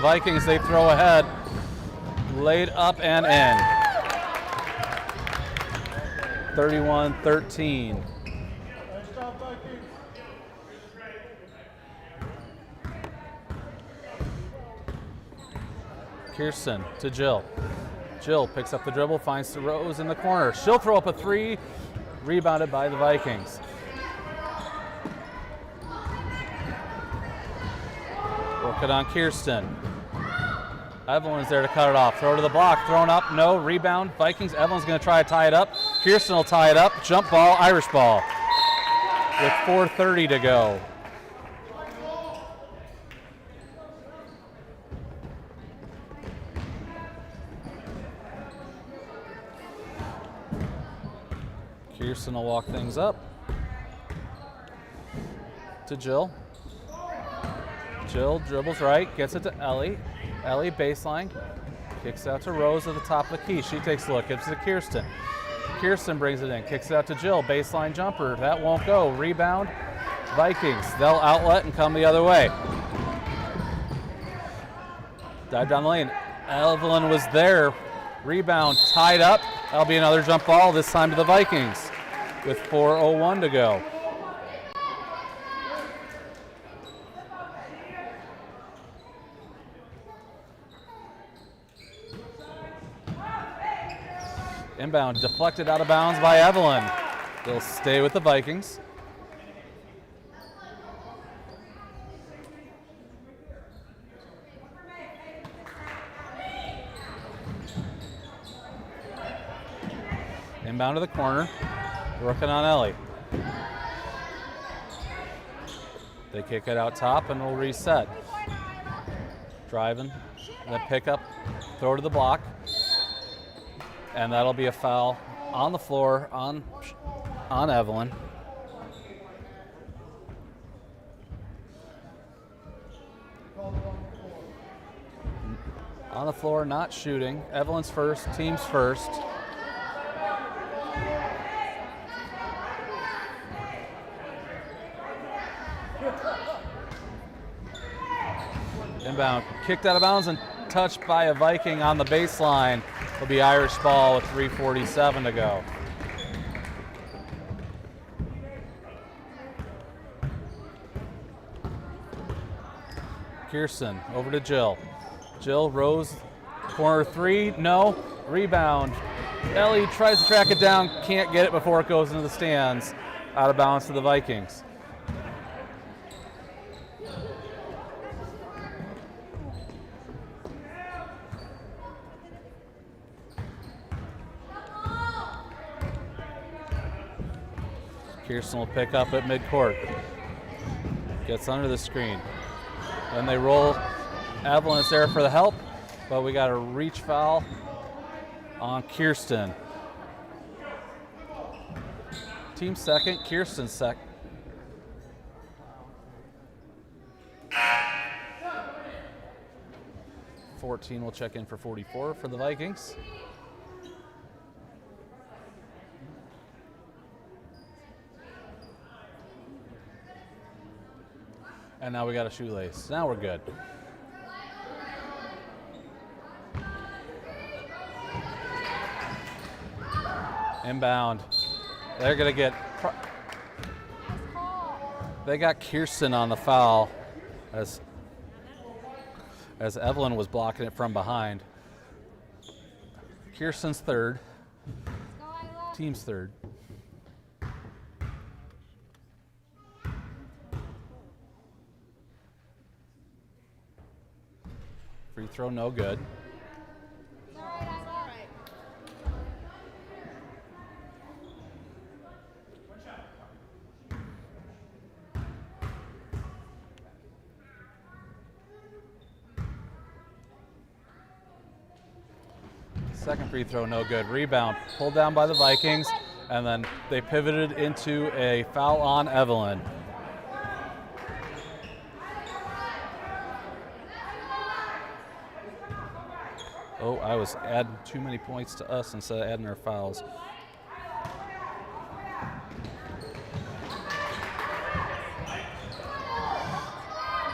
Vikings. They throw ahead. Laid up and in. 31-13. Kirsten to Jill. Jill picks up the dribble, finds the Rose in the corner. She'll throw up a 3, rebounded by the Vikings. Working on Kirsten. Evelyn's there to cut it off. Throw to the block, thrown up, no, rebound. Vikings, Evelyn's gonna try to tie it up. Kirsten will tie it up, jump ball, Irish ball. With 4:30 to go. Kirsten will walk things up to Jill. Jill dribbles right, gets it to Ellie. Ellie baseline, kicks out to Rose at the top of the key. She takes a look, gives it to Kirsten. Kirsten brings it in, kicks it out to Jill. Baseline jumper, that won't go. Rebound, Vikings. They'll outlet and come the other way. Dive down the lane. Evelyn was there. Rebound tied up. That'll be another jump ball, this time to the Vikings with 4:01 to go. Inbound, deflected out of bounds by Evelyn. They'll stay with the Vikings. Inbound to the corner, working on Ellie. They kick it out top and we'll reset. Driving, then pick up, throw to the block. And that'll be a foul on the floor on Evelyn. On the floor, not shooting. Evelyn's first, team's first. Inbound, kicked out of bounds and touched by a Viking on the baseline. It'll be Irish ball with 3:47 to go. Kirsten over to Jill. Jill, Rose, corner three, no. Rebound. Ellie tries to track it down, can't get it before it goes into the stands. Out of bounds to the Vikings. Kirsten will pick up at midcourt. Gets under the screen. Then they roll. Evelyn is there for the help, but we got a reach foul on Kirsten. Team second, Kirsten second. $14 will check in for 44 for the Vikings. And now we got a shoelace. Now we're good. Inbound. They're going to get... They got Kirsten on the foul as Evelyn was blocking it from behind. Kirsten's third. Team's third. Free throw, no good. Second free throw, no good. Rebound, pulled down by the Vikings, and then they pivoted into a foul on Evelyn. Oh, I was adding too many points to us instead of adding our fouls.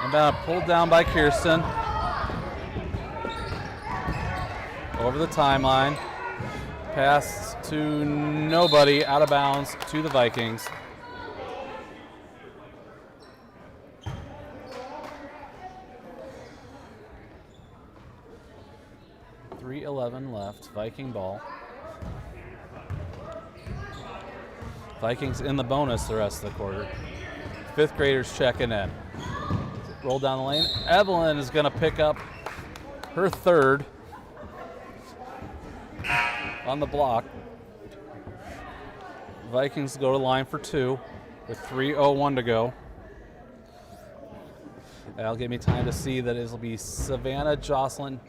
Inbound, pulled down by Kirsten. Over the timeline. Pass to nobody, out of bounds to the Vikings. .3:11 left, Viking ball. Vikings in the bonus the rest of the quarter. Fifth graders checking in. Roll down the lane. Evelyn is going to pick up her third on the block. Vikings go to the line for two with 3:01 to go. That'll give me time to see that it'll be Savannah, Jocelyn,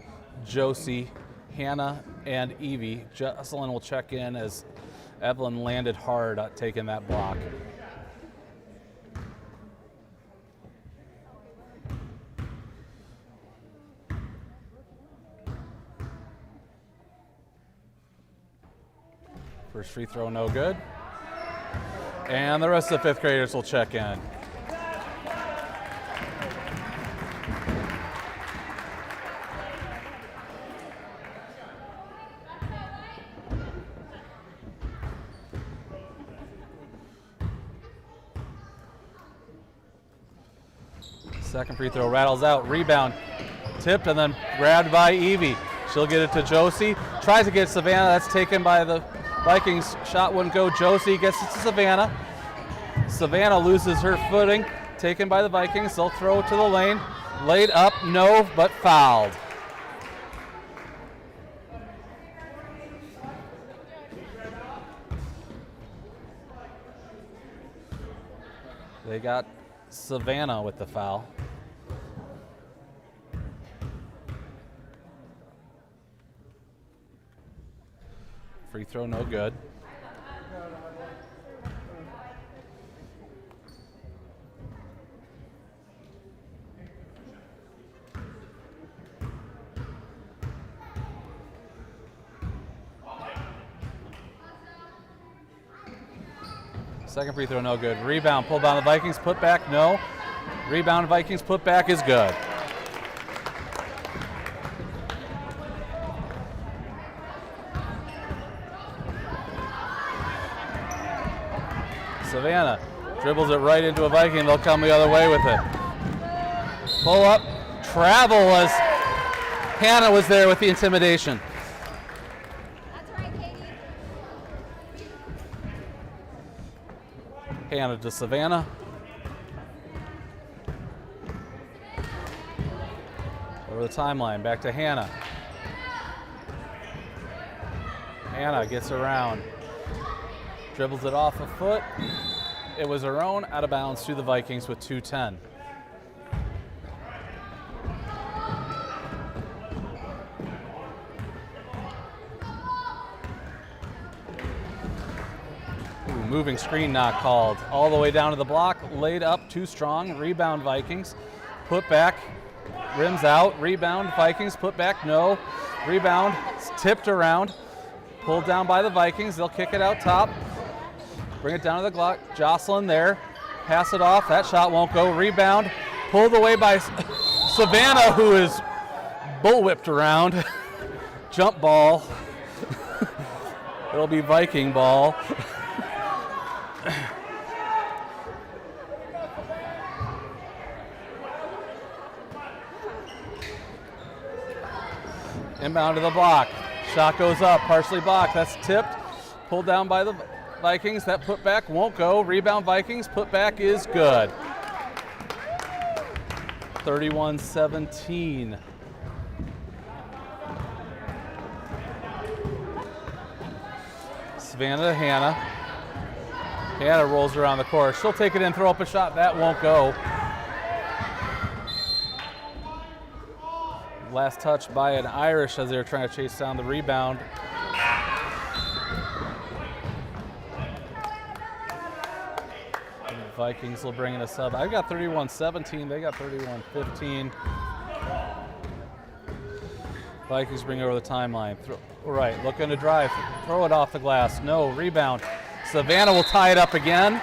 Josie, Hannah, and Evie. Jocelyn will check in as Evelyn landed hard at taking that block. First free throw, no good. And the rest of the 5th graders will check in. Second free throw rattles out, rebound, tipped and then grabbed by Evie. She'll get it to Josie, tries to get Savannah, that's taken by the Vikings. Shot wouldn't go, Josie gets it to Savannah. Savannah loses her footing, taken by the Vikings. They'll throw it to the lane, laid up, no, but fouled. They got Savannah with the foul. Free throw, no good. Second free throw, no good. Rebound, pulled down the Vikings, put back, no. Rebound, Vikings, put back is good. Savannah dribbles it right into a Viking. They'll come the other way with it. Pull up, travel was, Hannah was there with the intimidation. That's right, Katie. Hannah to Savannah. Over the timeline, back to Hannah. Hannah gets around. Dribbles it off a foot. It was her own, out of bounds to the Vikings with 2:10. Moving screen not called. All the way down to the block, laid up, too strong. Rebound Vikings. Put back, rims out. Rebound Vikings, put back, no. Rebound, it's tipped around. Pulled down by the Vikings. They'll kick it out top. Bring it down to the Glock. Jocelyn there. Pass it off. That shot won't go. Rebound. Pulled away by Savannah, who is bullwhipped around. Jump ball. It'll be Viking ball. Inbound to the block. Shot goes up. Partially blocked. That's tipped. Pulled down by the Vikings. That putback won't go. Rebound Vikings. Putback is good. 31-17. Savannah to Hannah. Hannah rolls around the court. She'll take it in, throw up a shot. That won't go. Last touch by an Irish as they were trying to chase down the rebound. The Vikings will bring in a sub. I got 31-17. They got 31-15. Vikings bring it over the timeline. Right, looking to drive. Throw it off the glass. No, rebound. Savannah will tie it up again.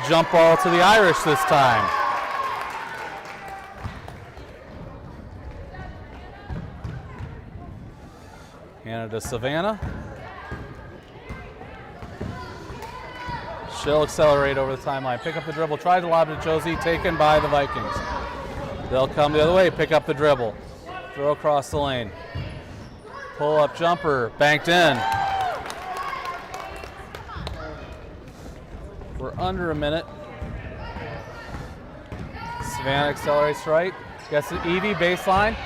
Jump ball to the Irish this time. Hannah to Savannah. She'll accelerate over the timeline. Pick up the dribble. Try to lob to Josie. Taken by the Vikings. They'll come the other way. Pick up the dribble. Throw across the lane. Pull up jumper. Banked in. We're under a minute. Savannah accelerates right. Gets it Evie baseline.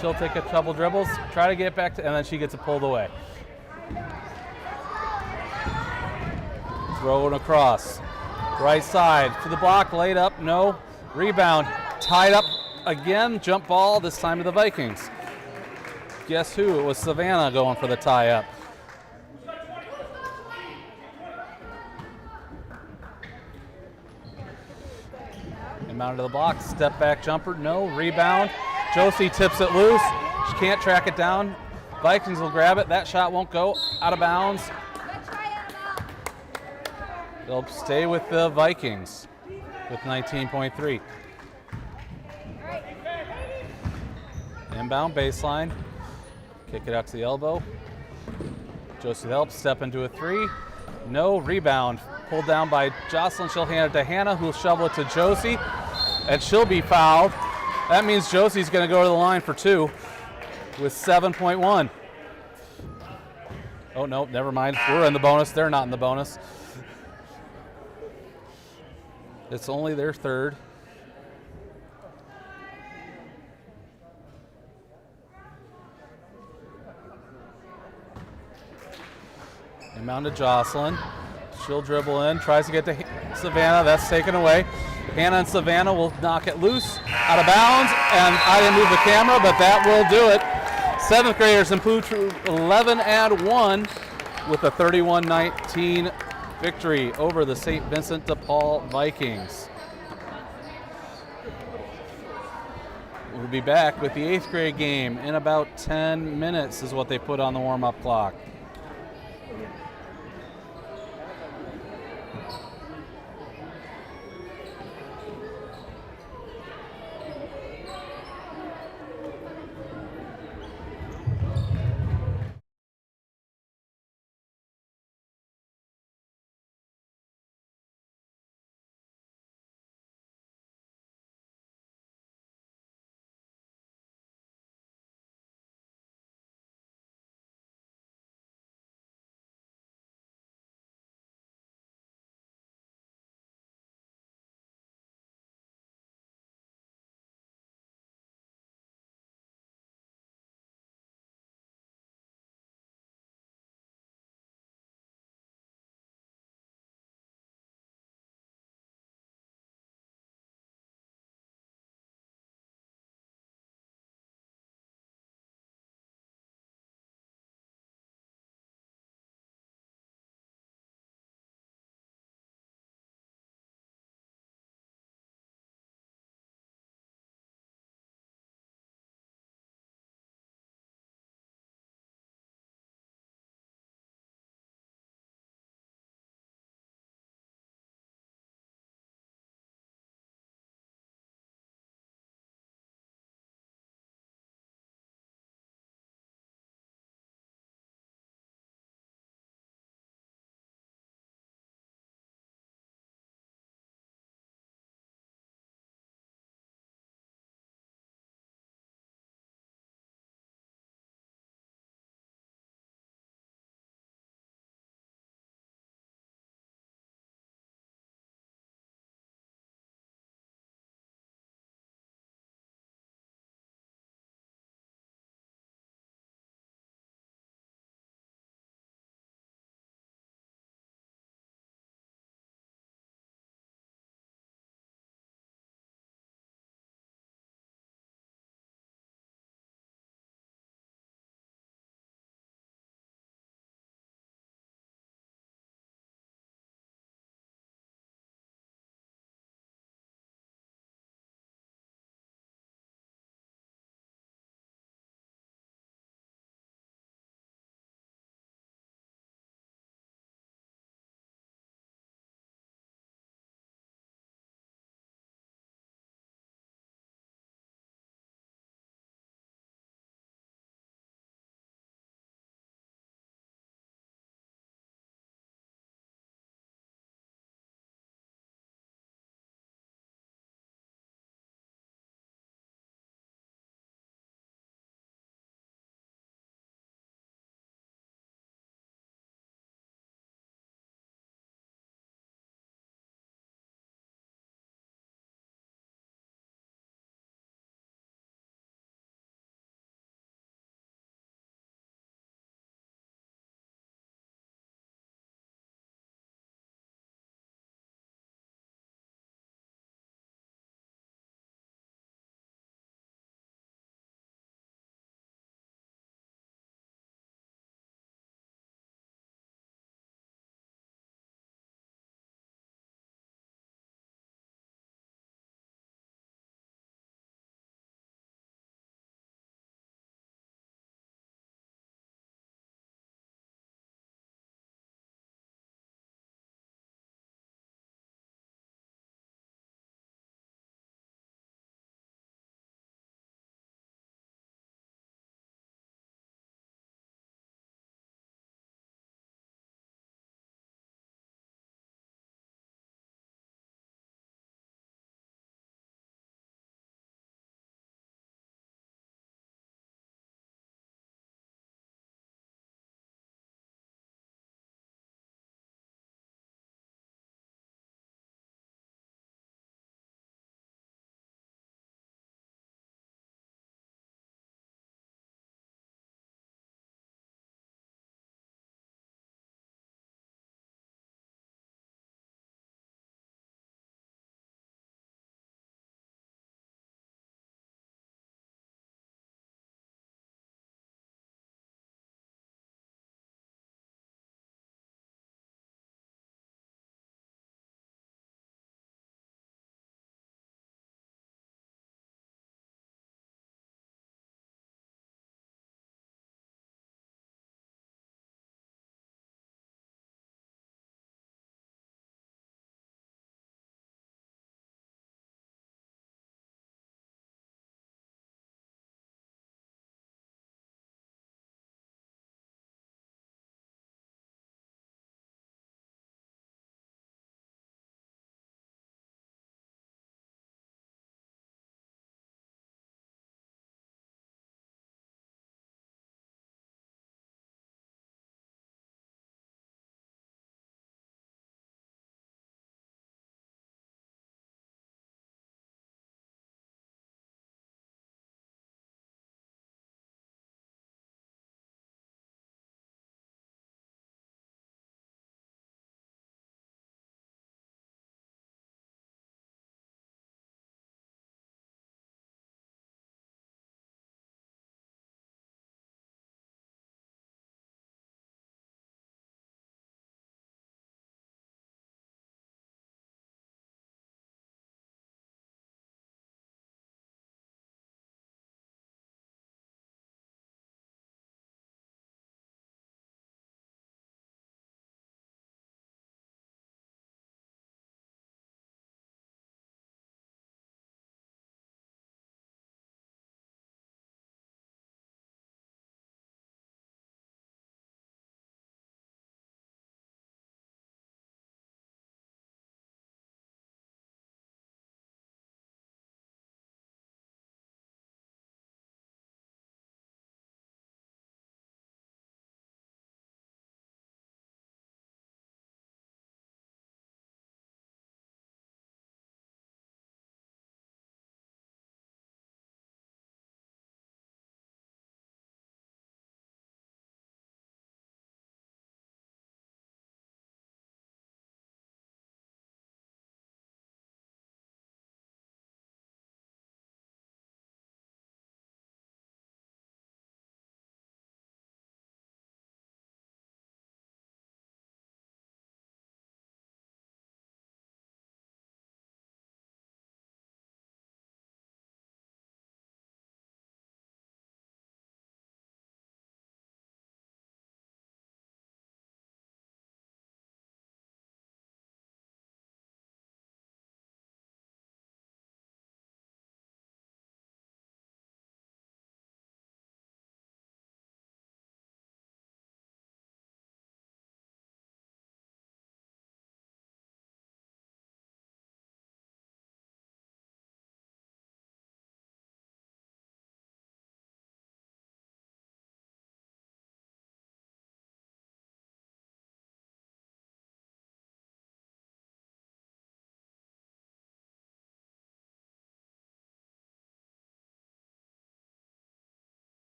She'll take a couple dribbles, try to get back to, and then she gets it pulled away. Throw it across. Right side to the block, laid up, no. Rebound, tied up again. Jump ball, this time to the Vikings. Guess who? It was Savannah going for the tie up. Inbound to the block, step back jumper, no, rebound. Josie tips it loose. She can't track it down. Vikings will grab it. That shot won't go. Out of bounds. Good try, Annabelle. They'll stay with the Vikings with 19.3. All right. Inbound baseline. Kick it out to the elbow. Josie helps, step into a three. No, rebound. Pulled down by Jocelyn. She'll hand it to Hannah, who'll shovel it to Josie. And she'll be fouled. That means Josie's going to go to the line for 2 with 7.1. Oh, no, never mind. We're in the bonus. They're not in the bonus. It's only their third. Inbound to Jocelyn. She'll dribble in, tries to get to Savannah. That's taken away. Hannah and Savannah will knock it loose, out of bounds, and I didn't move the camera, but that will do it. 7th graders improve to 11-1 with a 31-19 victory over the St. Vincent de Paul Vikings. We'll be back with the 8th grade game in about 10 minutes is what they put on the warm-up clock.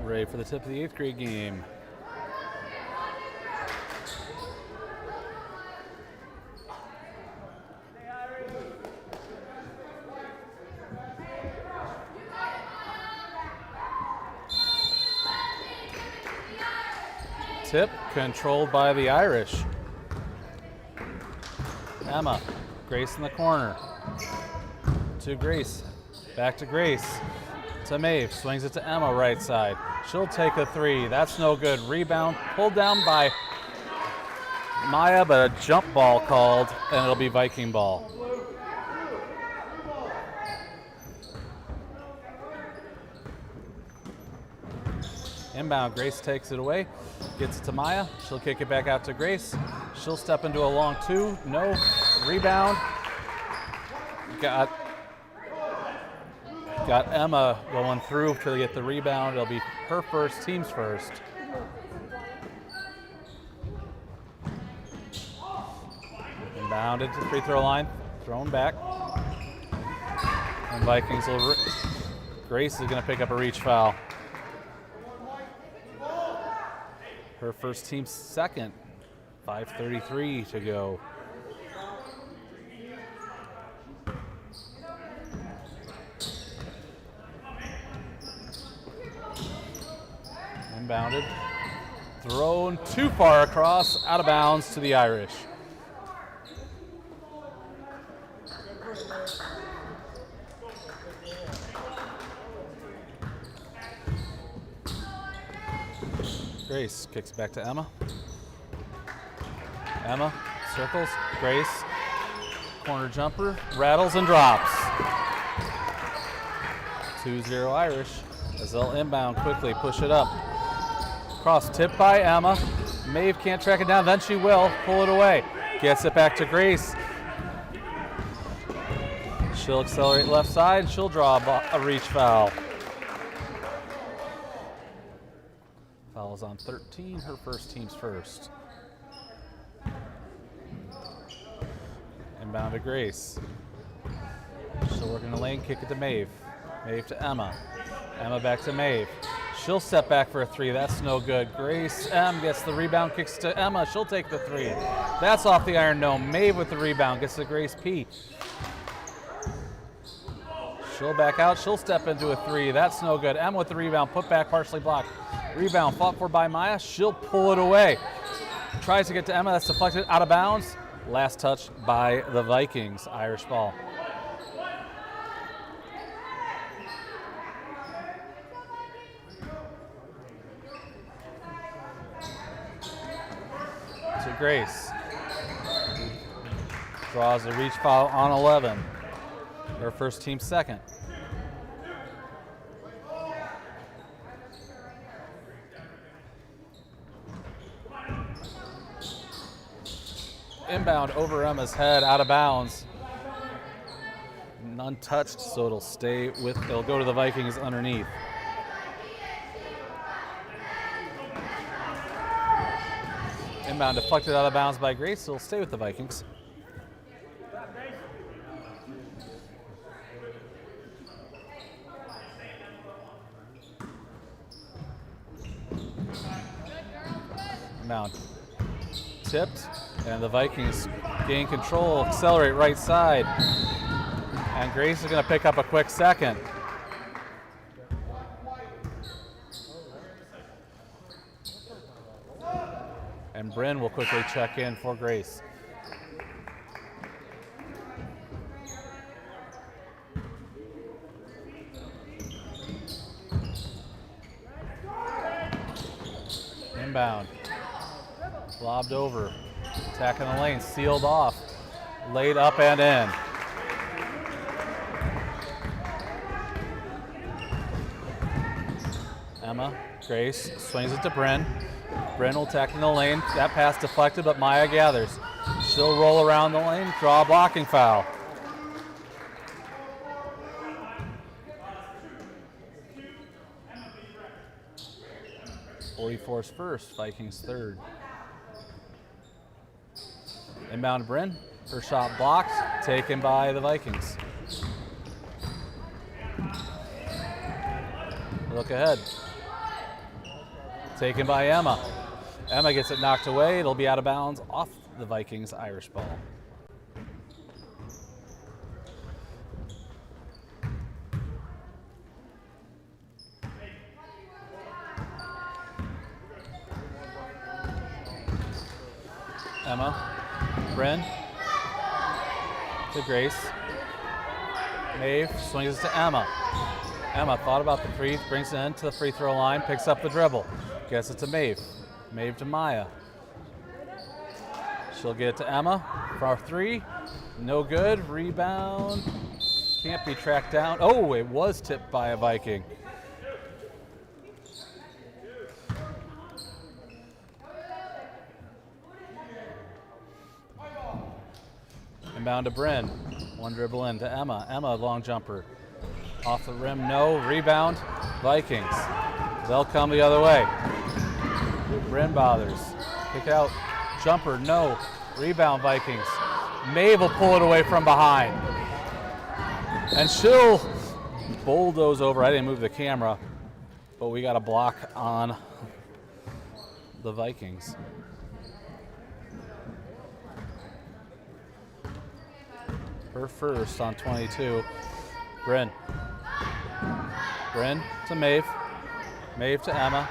Ready for the tip of the 8th grade game. Tip controlled by the Irish. Emma, Grace in the corner. To Grace, back to Grace. To Maeve, swings it to Emma right side. She'll take a 3, that's no good. Rebound pulled down by Maya, but a jump ball called, and it'll be Viking ball. Inbound, Grace takes it away, gets it to Maya. She'll kick it back out to Grace. She'll step into a long 2, no. Rebound. Got Emma going through to get the rebound. It'll be her first, team's first. Inbounded to the free throw line, thrown back. And Vikings will, Grace is gonna pick up a reach foul. Her first, team's second. 5:33 to go. Inbounded. Thrown too far across, out of bounds to the Irish. Grace kicks back to Emma. Emma circles, Grace, corner jumper, rattles and drops. 2-0 Irish as they'll inbound quickly, push it up. Cross tip by Emma. Maeve can't track it down, then she will, pull it away. Gets it back to Grace. She'll accelerate left side, she'll draw a reach foul. Foul's on 13, her first, team's first. Inbound to Grace. She'll work in the lane, kick it to Maeve. Maeve to Emma. Emma back to Maeve. She'll step back for a 3, that's no good. Grace M gets the rebound, kicks to Emma, she'll take the 3. That's off the iron, no. Maeve with the rebound, gets to Grace P. She'll back out, she'll step into a 3, that's no good. Emma with the rebound, put back, partially blocked. Rebound fought for by Maya, she'll pull it away. Tries to get to Emma, that's deflected, out of bounds. Last touch by the Vikings, Irish ball. To Grace. Draws a reach foul on 11. Her first, team second. Inbound over Emma's head, out of bounds. Untouched, so it'll stay with, it'll go to the Vikings underneath. Inbound deflected out of bounds by Grace, so it'll stay with the Vikings. Inbound tipped, and the Vikings gain control, accelerate right side. And Grace is going to pick up a quick second. And Bryn will quickly check in for Grace. Inbound. Lobbed over. Attacking the lane, sealed off. Laid up and in. Emma, Grace, swings it to Bryn. Bryn will attack in the lane. That pass deflected, but Maya gathers. She'll roll around the lane, draw a blocking foul. '44's first, Vikings third. Inbound Bryn, her shot blocked, taken by the Vikings. Look ahead. Taken by Emma. Emma gets it knocked away. It'll be out of bounds off the Vikings Irish ball. Emma, Bryn, to Grace. Maeve swings it to Emma. Emma thought about the three, brings it in to the free throw line, picks up the dribble. Gets it to Maeve. Maeve to Maya. She'll get it to Emma for our three. No good. Rebound. Can't be tracked down. Oh, it was tipped by a Viking. Inbound to Bryn. One dribble in to Emma. Emma, long jumper. Off the rim, no. Rebound, Vikings. They'll come the other way. Bryn bothers. Kick out. Jumper, no. Rebound, Vikings. Maeve will pull it away from behind. And she'll bulldoze over. I didn't move the camera, but we got a block on the Vikings. Her first on 22. Bryn. Bryn to Maeve. Maeve to Emma.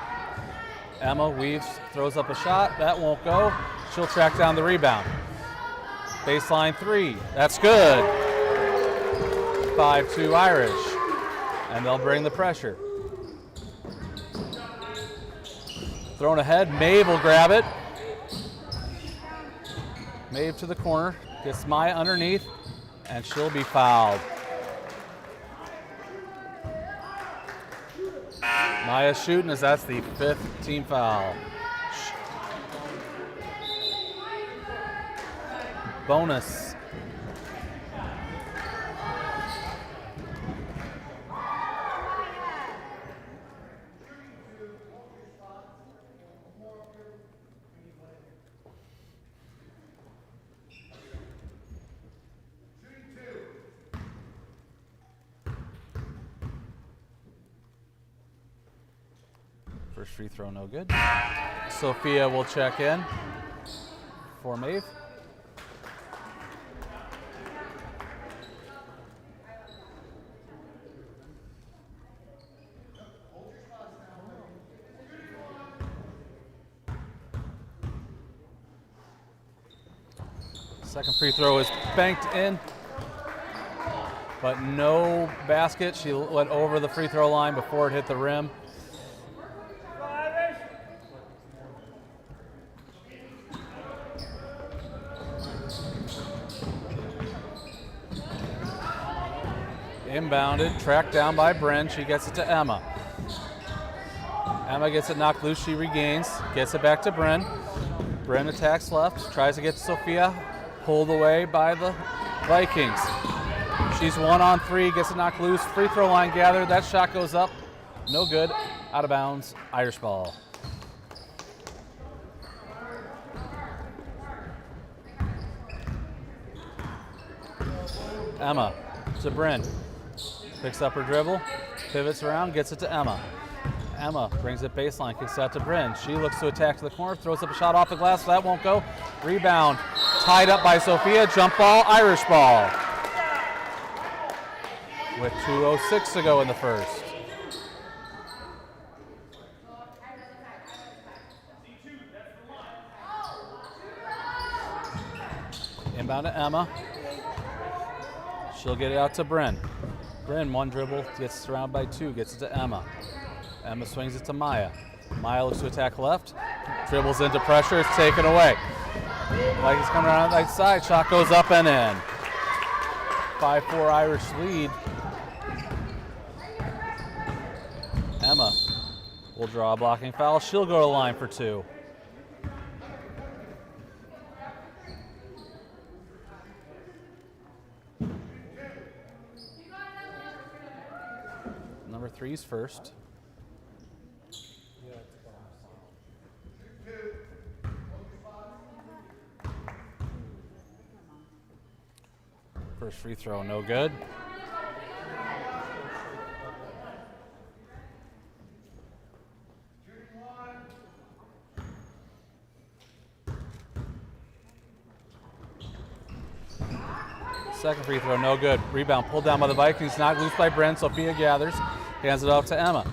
Emma weaves, throws up a shot. That won't go. She'll track down the rebound. Baseline three. That's good. 5-2 Irish. And they'll bring the pressure. Thrown ahead. Maeve will grab it. Maeve to the corner. Gets Maya underneath. And she'll be fouled. Maya shooting as that's the 5th team foul. Bonus. First free throw, no good. Sophia will check in for Maeve. Second free throw is banked in, but no basket. She went over the free throw line before it hit the rim. Inbounded, tracked down by Bryn. She gets it to Emma. Emma gets it knocked loose. She regains, gets it back to Bryn. Bryn attacks left, tries to get to Sophia. Pulled away by the Vikings. She's 1 on 3, gets it knocked loose. Free throw line gathered. That shot goes up. No good. Out of bounds. Irish ball. Emma to Bryn. Picks up her dribble, pivots around, gets it to Emma. Emma brings it baseline, kicks it out to Bryn. She looks to attack to the corner, throws up a shot off the glass, that won't go. Rebound, tied up by Sophia, jump ball, Irish ball. With 2:06 to go in the first. Inbound to Emma. She'll get it out to Bryn. Bryn, one dribble, gets surrounded by 2, gets it to Emma. Emma swings it to Maya. Maya looks to attack left, dribbles into pressure, it's taken away. Vikings coming around the right side, shot goes up and in. 5-4 Irish lead. Emma will draw a blocking foul. She'll go to the line for 2. Number 3's first. First free throw, no good. Second free throw, no good. Rebound pulled down by the Vikings, knocked loose by Bryn. Sophia gathers, hands it off to Emma.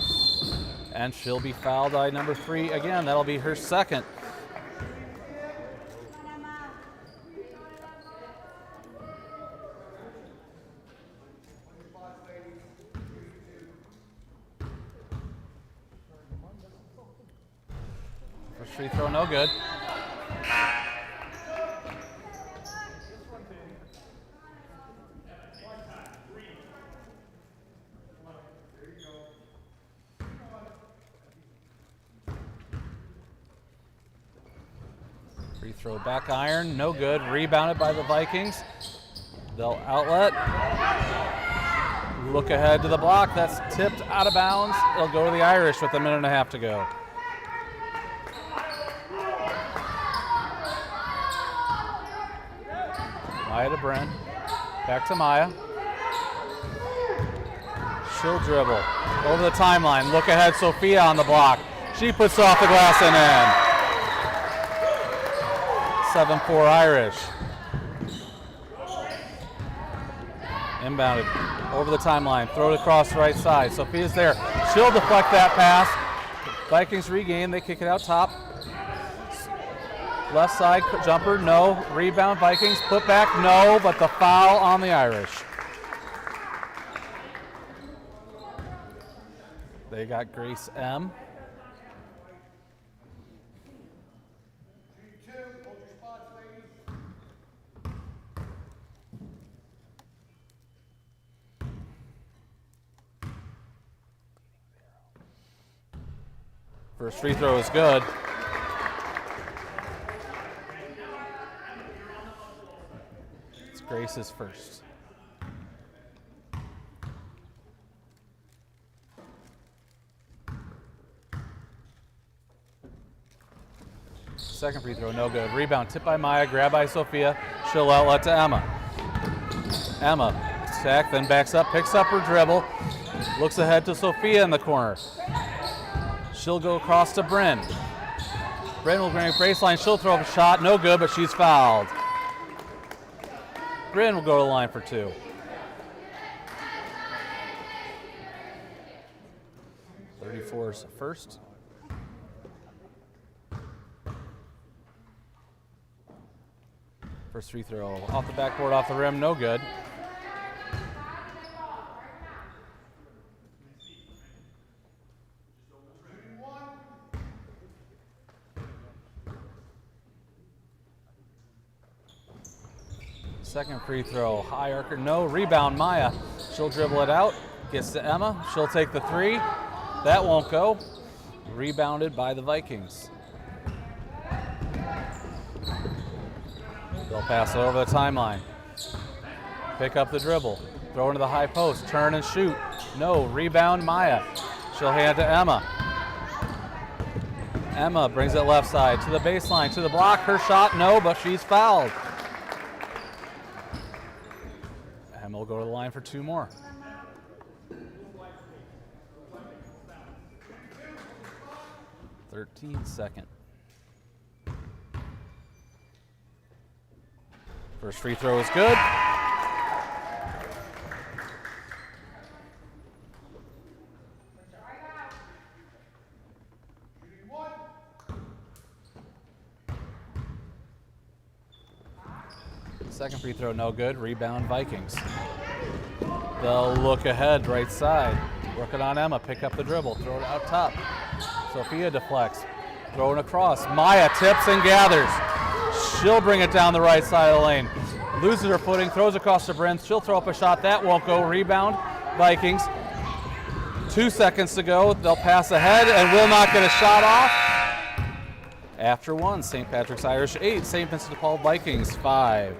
And she'll be fouled by number 3 again. That'll be her second. First free throw, no good. Free throw back iron, no good. Rebounded by the Vikings. They'll outlet. Look ahead to the block. That's tipped out of bounds. It'll go to the Irish with a minute and a half to go. Maya to Bryn. Back to Maya. She'll dribble. Over the timeline. Look ahead, Sophia on the block. She puts off the glass and in. 7-4 Irish. Inbounded over the timeline. Throw it across the right side. Sophia's there. She'll deflect that pass. Vikings regain. They kick it out top. Left side jumper, no. Rebound, Vikings. Put back, no. But the foul on the Irish. They got Grace M. First free throw is good. It's Grace's first. Second free throw, no good. Rebound, tipped by Maya, grabbed by Sophia. She'll outlet to Emma. Emma, sack, then backs up, picks up her dribble. Looks ahead to Sophia in the corner. She'll go across to Bryn. Bryn will bring a baseline. She'll throw up a shot. No good, but she's fouled. Bryn will go to the line for 2. .34's first. First free throw off the backboard, off the rim. No good. Second free throw, high archer, no. Rebound, Maya. She'll dribble it out, gets to Emma. She'll take the 3. That won't go. Rebounded by the Vikings. They'll pass it over the timeline. Pick up the dribble. Throw into the high post. Turn and shoot. No. Rebound, Maya. She'll hand to Emma. Emma brings it left side to the baseline, to the block. Her shot, no, but she's fouled. Emma will go to the line for 2 more. Second. First free throw is good. Second free throw, no good. Rebound, Vikings. They'll look ahead, right side. Working on Emma, pick up the dribble, throw it out top. Sophia deflects, throwing across. Maya tips and gathers. She'll bring it down the right side of the lane. Loses her footing, throws across to Bryn. She'll throw up a shot, that won't go. Rebound, Vikings. 2 seconds to go. They'll pass ahead and will not get a shot off. After 1, St. Patrick's Irish 8, St. Vincent de Paul Vikings 5.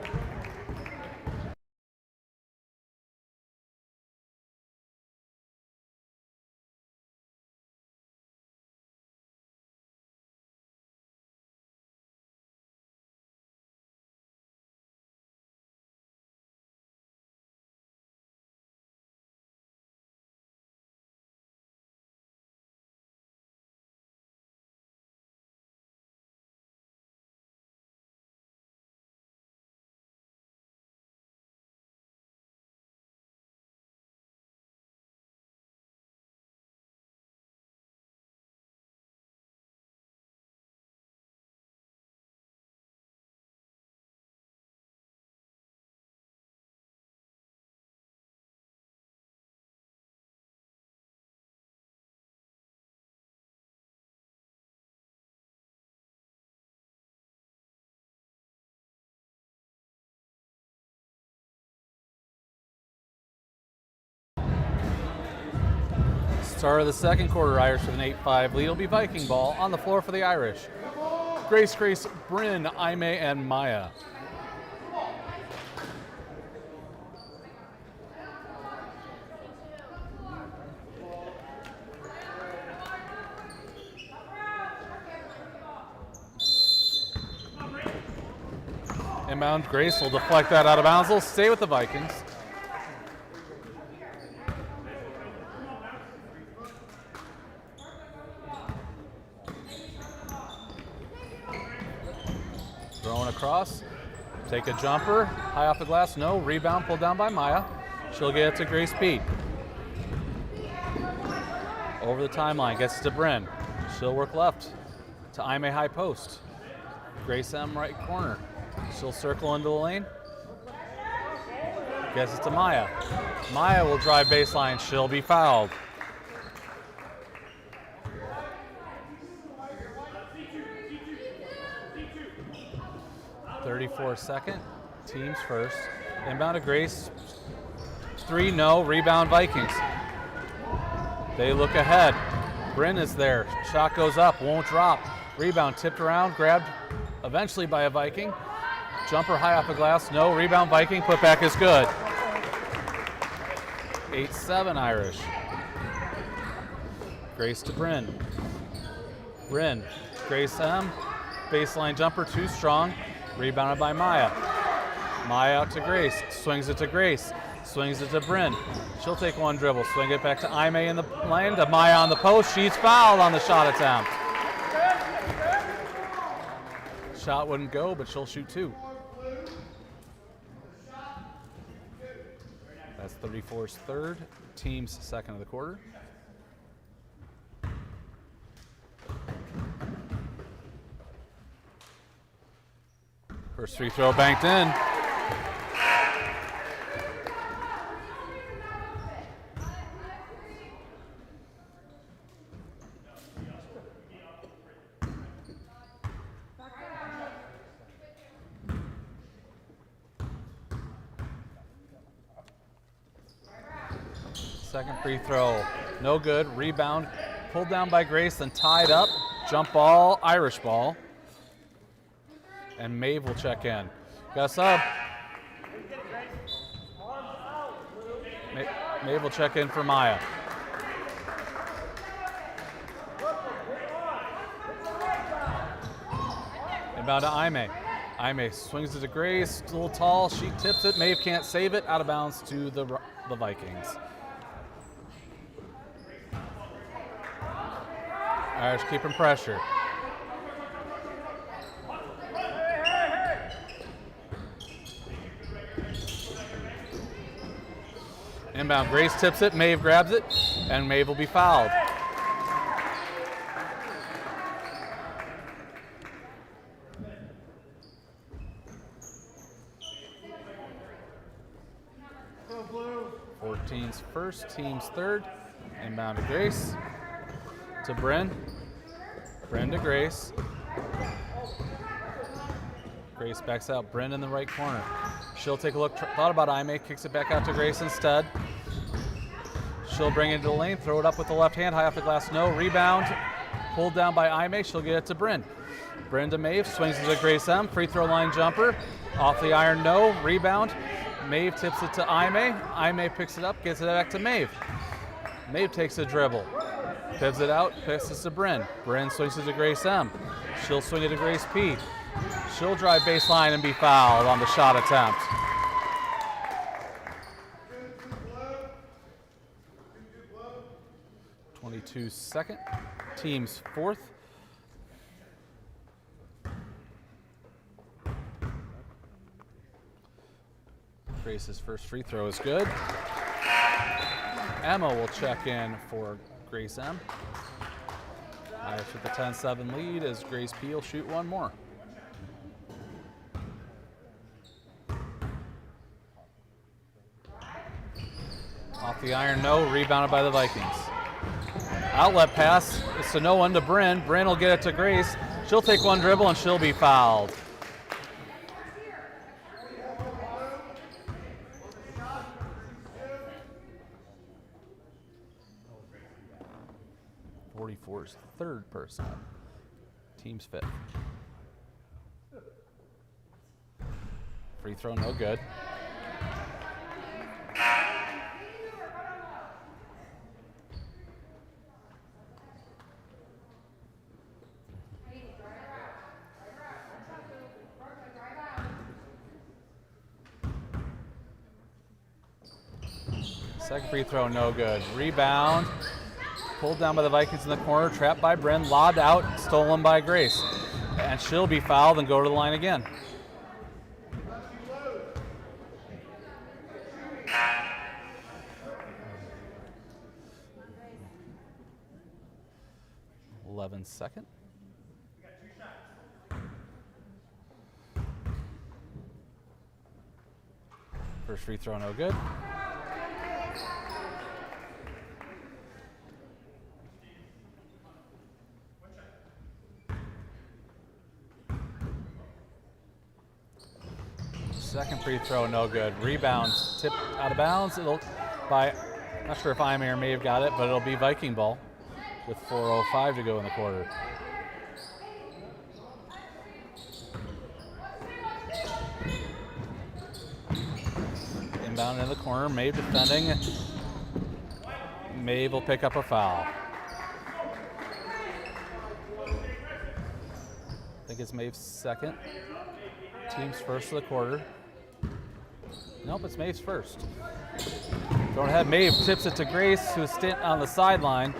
Start of the second quarter, Irish with an 8-5 lead. It'll be Viking ball on the floor for the Irish. Grace, Bryn, Aime, and Maya. Inbound, Grace will deflect that out of bounds. They'll stay with the Vikings. Throwing across, take a jumper, high off the glass, no, rebound pulled down by Maya. She'll get it to Grace Pete. Over the timeline, gets to Bryn. She'll work left to Aime high post. Grace M right corner. She'll circle into the lane. Gets it to Maya. Maya will drive baseline, she'll be fouled. .34 teams first. Inbound to Grace. 3, no, rebound Vikings. They look ahead. Bryn is there. Shot goes up, won't drop. Rebound tipped around, grabbed eventually by a Viking. Jumper high off the glass, no, rebound Viking, put back is good. 8-7 Irish. Grace to Bryn. Bryn, Grace M, baseline jumper too strong. Rebounded by Maya. Maya out to Grace. Swings it to Grace. Swings it to Bryn. She'll take one dribble. Swing it back to Aime in the lane. To Maya on the post. She's fouled on the shot attempt. Shot wouldn't go, but she'll shoot 2. That's 34's third. Team's second of the quarter. First free throw banked in. Second free throw, no good. Rebound, pulled down by Grace, then tied up. Jump ball, Irish ball. And Maeve will check in. Got a sub. Maeve will check in for Maya. Inbound to Aime. Aime swings it to Grace, a little tall, she tips it. Maeve can't save it, out of bounds to the Vikings. Irish keeping pressure. Inbound, Grace tips it, Maeve grabs it, and Maeve will be fouled. Team's first, team's third. Inbound to Grace. To Bryn. Bryn to Grace. Grace backs out. Bryn in the right corner. She'll take a look. Thought about Aime. Kicks it back out to Grace instead. She'll bring it into the lane. Throw it up with the left hand. High off the glass. No. Rebound. Pulled down by Aime. She'll get it to Bryn. Bryn to Maeve. Swings it to Grace M. Free throw line jumper. Off the iron. No. Rebound. Maeve tips it to Aime. Aime picks it up. Gets it back to Maeve. Maeve takes a dribble. Pivots it out, passes to Bryn. Bryn swings it to Grace M. She'll swing it to Grace P. She'll drive baseline and be fouled on the shot attempt. .22 second. Team's fourth. Grace's first free throw is good. Emma will check in for Grace M. Irish with the 10-7 lead as Grace P will shoot one more. Off the iron, no. Rebounded by the Vikings. Outlet pass. It's to no one to Bryn. Bryn will get it to Grace. She'll take one dribble and she'll be fouled. 44's third personal. Team's fifth. Free throw, no good. Second free throw, no good. Rebound, pulled down by the Vikings in the corner, trapped by Bryn, lobbed out, stolen by Grace. And she'll be fouled and go to the line again. Second. First free throw, no good. Second free throw, no good. Rebound, tipped out of bounds. It'll by, not sure if Ime or Maeve got it, but it'll be Viking ball with 4:05 to go in the quarter. Inbound in the corner, Maeve defending. Maeve will pick up a foul. I think it's Maeve's second. Team's first of the quarter. Nope, it's Maeve's first. Going ahead, Maeve tips it to Grace, who's stint on the sideline.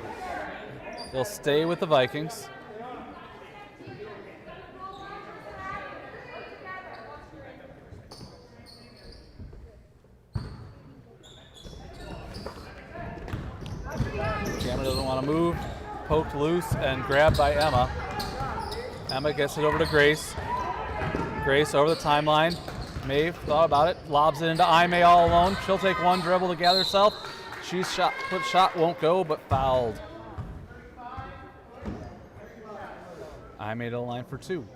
They'll stay with the Vikings. Cameron doesn't want to move. Poked loose and grabbed by Emma. Emma gets it over to Grace. Grace over the timeline. Maeve thought about it, lobs it into Ime all alone. She'll take one dribble to gather herself. She's shot won't go, but fouled. Ime to the line for two.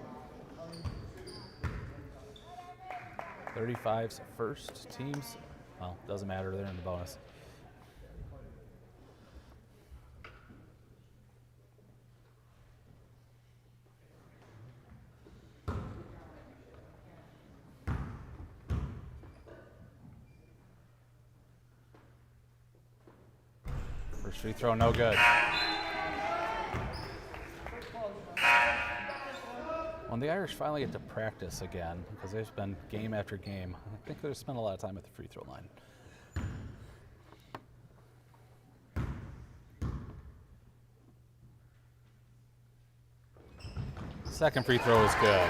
35's first. Teams, well, doesn't matter, they're in the bonus. First free throw, no good. When the Irish finally get to practice again, because they've been game after game, I think they've spent a lot of time at the free throw line. Second free throw is good.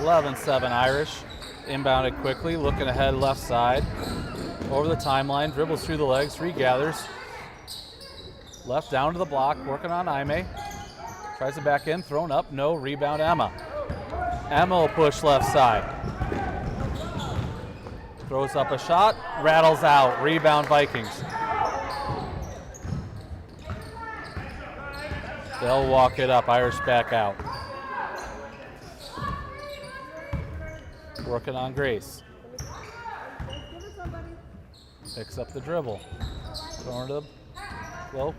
11-7 Irish. Inbounded quickly, looking ahead left side. Over the timeline, dribbles through the legs, regathers. Left down to the block, working on Ime. Tries to back in, thrown up, no, rebound Emma. Emma will push left side. Throws up a shot, rattles out, rebound Vikings. They'll walk it up, Irish back out. Working on Grace. Picks up the dribble. Throwing to the low.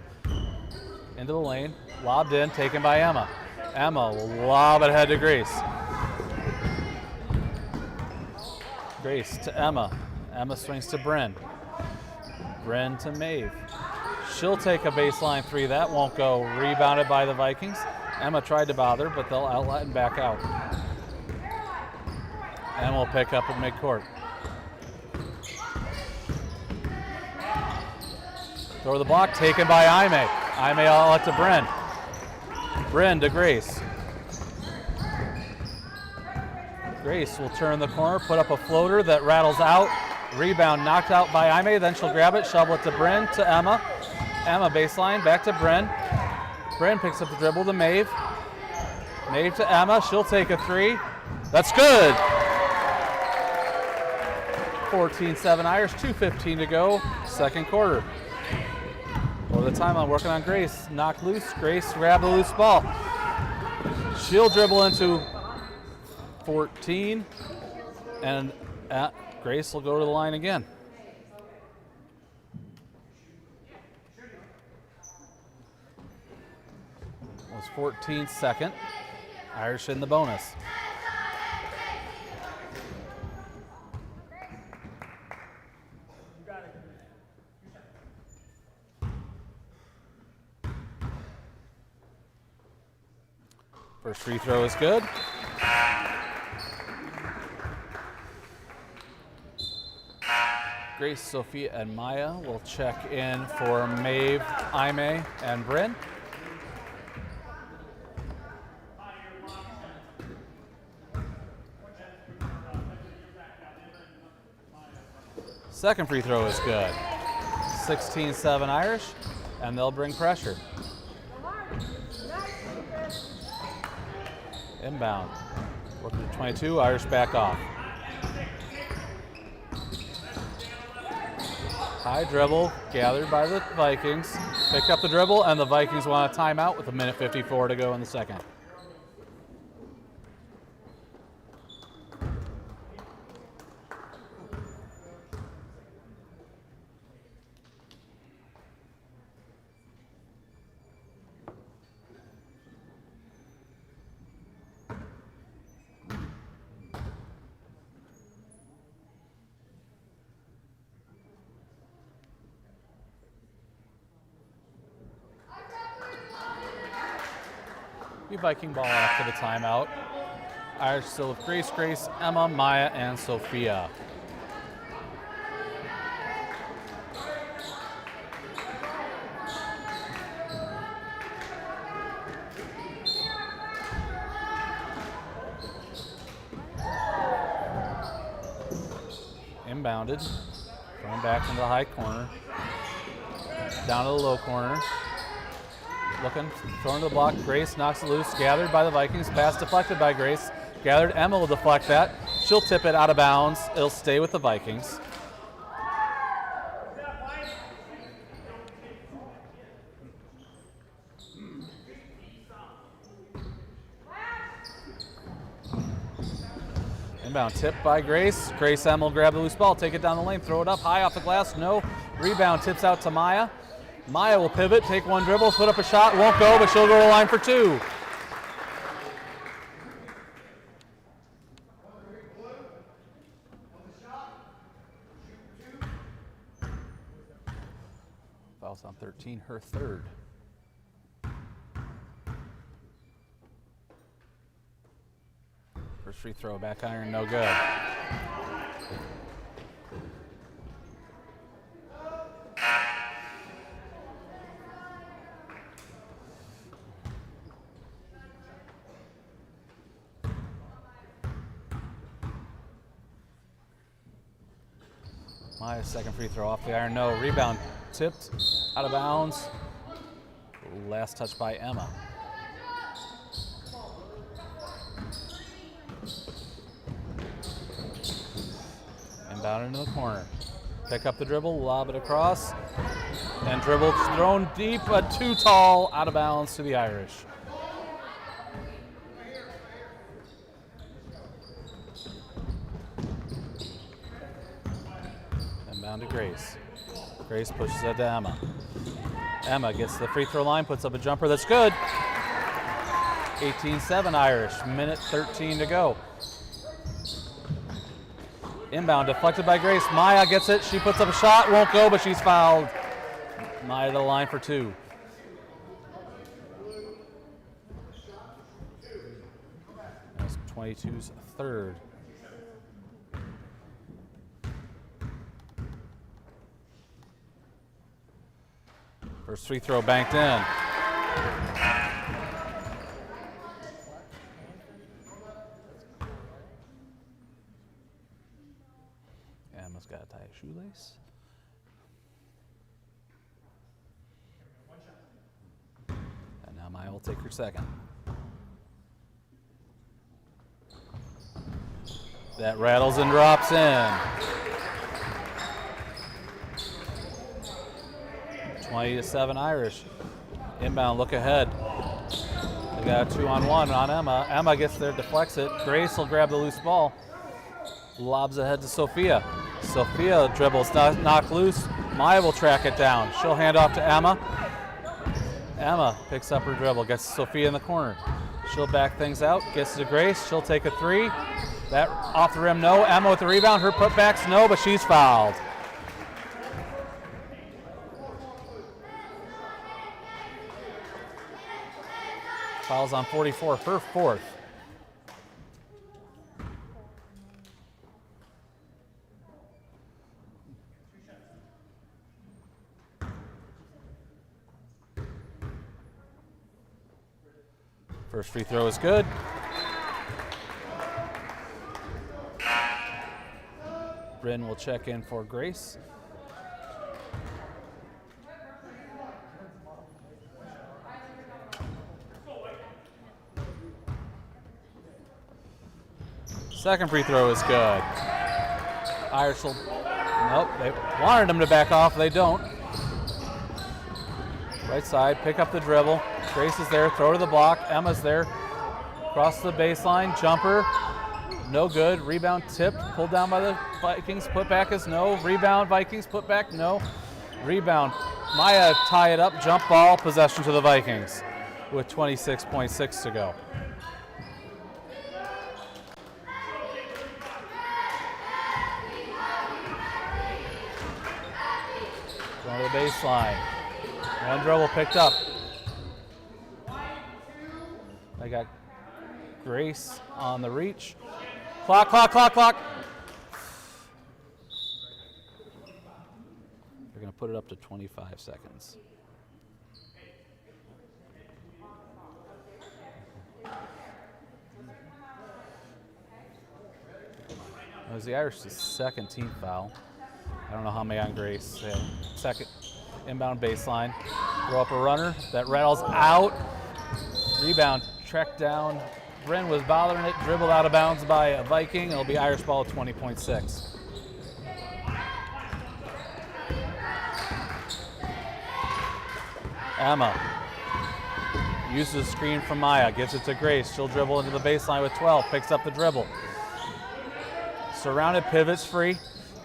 Into the lane. Lobbed in, taken by Emma. Emma will lob it ahead to Grace. Grace to Emma. Emma swings to Bryn. Bryn to Maeve. She'll take a baseline three. That won't go. Rebounded by the Vikings. Emma tried to bother, but they'll outlet and back out. Emma will pick up at midcourt. Throw the block, taken by Ime. Ime outlet to Bryn. Bryn to Grace. Grace will turn the corner, put up a floater that rattles out. Rebound knocked out by Ime, then she'll grab it, shovel it to Bryn, to Emma. Emma baseline, back to Bryn. Bryn picks up the dribble to Maeve. Maeve to Emma, she'll take a three. That's good. 14-7 Irish, 2:15 to go, second quarter. Over the timeline, working on Grace. Knocked loose. Grace grabbed the loose ball. She'll dribble into 14, and Grace will go to the line again. was 14 second. Irish in the bonus. First free throw is good. Grace, Sophia, and Maya will check in for Maeve, Aime, and Bryn. Second free throw is good. 16-7 Irish, and they'll bring pressure. Inbound. Working to 22, Irish back off. High dribble, gathered by the Vikings. Pick up the dribble, and the Vikings want a timeout with 1:54 to go in the second. Viking ball after the timeout. Irish still with Grace, Emma, Maya, and Sophia. Inbounded, going back into the high corner, down to the low corner. Looking, throwing to the block. Grace knocks it loose. Gathered by the Vikings. Pass deflected by Grace. Gathered. Emma will deflect that. She'll tip it out of bounds. It'll stay with the Vikings. Inbound tip by Grace. Grace, Emma will grab the loose ball. Take it down the lane. Throw it up high off the glass. No. Rebound tips out to Maya. Maya will pivot, take one dribble, put up a shot, won't go, but she'll go to the line for two. Fouls on 13, her third. First free throw, back iron, no good. Maya's second free throw off the iron, no. Rebound tipped, out of bounds. Last touch by Emma. Inbound into the corner. Pick up the dribble, lob it across, and dribble thrown deep, but too tall, out of bounds to the Irish. Down to Grace. Grace pushes it to Emma. Emma gets to the free throw line, puts up a jumper that's good. 18-7 Irish, minute 13 to go. Inbound deflected by Grace. Maya gets it, she puts up a shot, won't go, but she's fouled. Maya to the line for two. That's 22's third. First free throw banked in. Emma's got to tie a shoelace. And now Maya will take her second. That rattles and drops in. 20-7 Irish. Inbound, look ahead. They got a 2-on-1 on Emma. Emma gets there, deflects it. Grace will grab the loose ball. Lobs ahead to Sophia. Sophia dribbles, knocked loose. Maya will track it down. She'll hand off to Emma. Emma picks up her dribble, gets Sophia in the corner. She'll back things out, gets to Grace. She'll take a three. That off the rim, no. Emma with the rebound. Her putbacks, no, but she's fouled. Fouls on 44, her fourth. First free throw is good. Bryn will check in for Grace. Second free throw is good. Irish will, nope, they wanted them to back off, they don't. Right side, pick up the dribble. Grace is there, throw to the block. Emma's there. Across the baseline, jumper. No good. Rebound tipped, pulled down by the Vikings. Putback is no. Rebound, Vikings. Putback, no. Rebound. Maya tie it up. Jump ball. Possession to the Vikings with 26.6 to go. Going to the baseline. One dribble picked up. I got Grace on the reach. Clock, clock, clock, clock. They're going to put it up to 25 seconds. It was the Irish's second team foul. I don't know how many on Grace. Second inbound baseline. Throw up a runner. That rattles out. Rebound tracked down. Bryn was bothering it. Dribbled out of bounds by a Viking. It'll be Irish ball at 20.6. Emma uses a screen from Maya. Gives it to Grace. She'll dribble into the baseline with 12. Picks up the dribble. Surrounded, pivots free.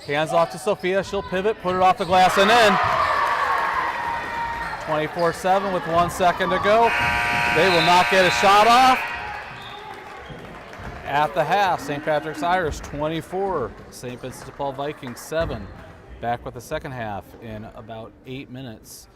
Hands off to Sophia. She'll pivot, put it off the glass and in. 24-7 with 1 second to go. They will not get a shot off. At the half, St. Patrick's Irish 24, St. Vincent de Paul Vikings 7. Back with the second half in about 8 minutes.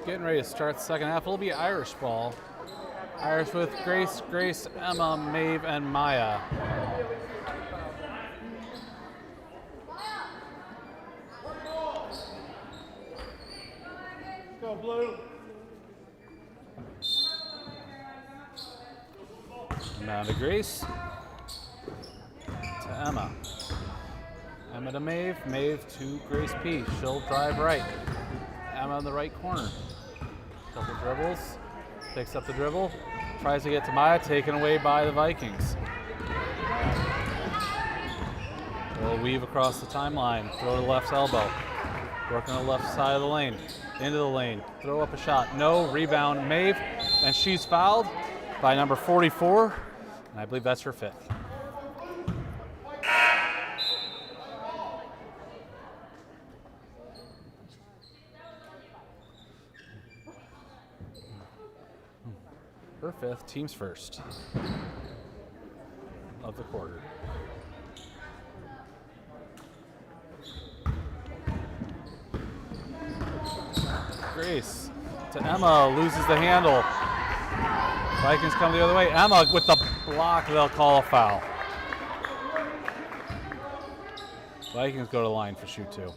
Getting ready to start the second half. It'll be Irish ball. Irish with Grace, Emma, Maeve, and Maya. Go blue. Now to Grace. To Emma. Emma to Maeve. Maeve to Grace P. She'll drive right. Emma in the right corner. Couple dribbles. Picks up the dribble. Tries to get to Maya. Taken away by the Vikings. Will weave across the timeline. Throw to the left elbow. Working on the left side of the lane. Into the lane. Throw up a shot. No. Rebound. Maeve. And she's fouled by number 44. And I believe that's her fifth. Her fifth, team's first of the quarter. Grace to Emma, loses the handle. Vikings come the other way. Emma with the block, they'll call a foul. Vikings go to the line for shoot two.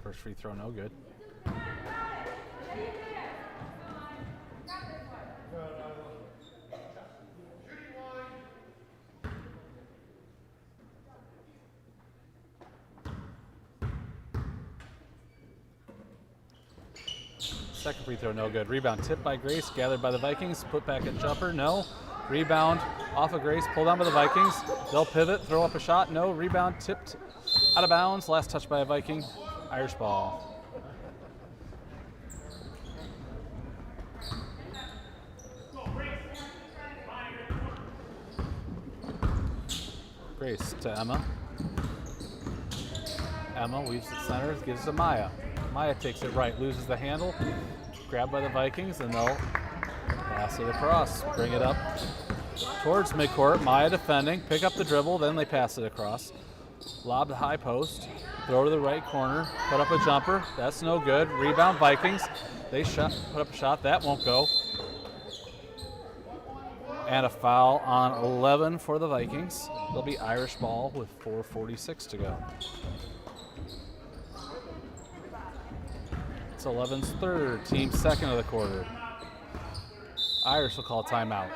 First free throw, no good. Second free throw, no good. Rebound tipped by Grace, gathered by the Vikings. Put back at jumper, no. Rebound off of Grace, pulled down by the Vikings. They'll pivot, throw up a shot, no. Rebound tipped out of bounds. Last touch by a Viking. Irish ball. Grace to Emma. Emma weaves it center, gives it to Maya. Maya takes it right, loses the handle. Grabbed by the Vikings, and they'll pass it across. Bring it up towards midcourt. Maya defending, pick up the dribble, then they pass it across. Lob the high post, throw to the right corner, put up a jumper. That's no good. Rebound Vikings. They put up a shot, that won't go. And a foul on 11 for the Vikings. They'll be Irish ball with 4:46 to go. It's 11's third, team second of the quarter. Irish will call timeout.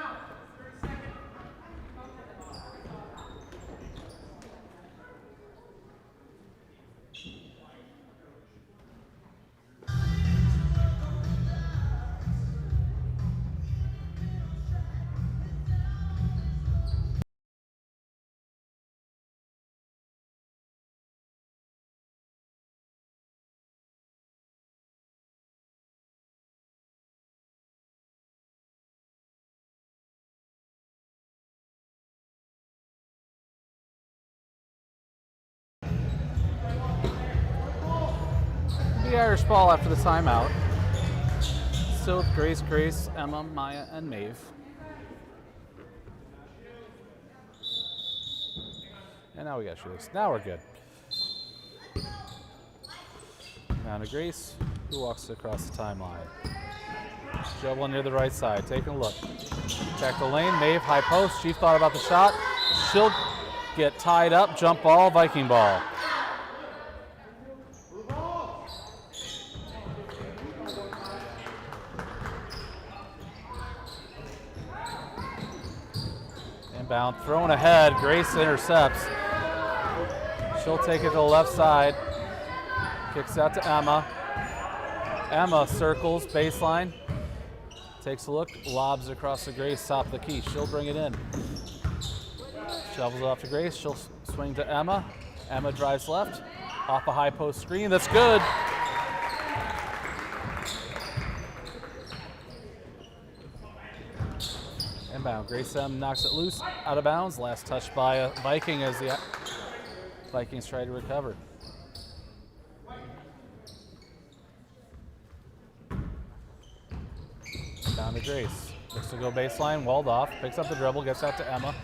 The Irish ball after the timeout. Still with Grace, Emma, Maya, and Maeve. And now we got shooters. Now we're good. Down to Grace, who walks across the timeline. Shovel near the right side, taking a look. Back the lane, Maeve, high post. She thought about the shot. She'll get tied up, jump ball, Viking ball. Inbound, thrown ahead, Grace intercepts. She'll take it to the left side. Kicks out to Emma. Emma circles, baseline. Takes a look, lobs across to Grace, top of the key. She'll bring it in. Shovels it off to Grace, she'll swing to Emma. Emma drives left, off a high post screen, that's good. Inbound, Grace M knocks it loose, out of bounds. Last touch by a Viking as the Vikings try to recover. Down to Grace. Looks to go baseline, walled off, picks up the dribble, gets out to Emma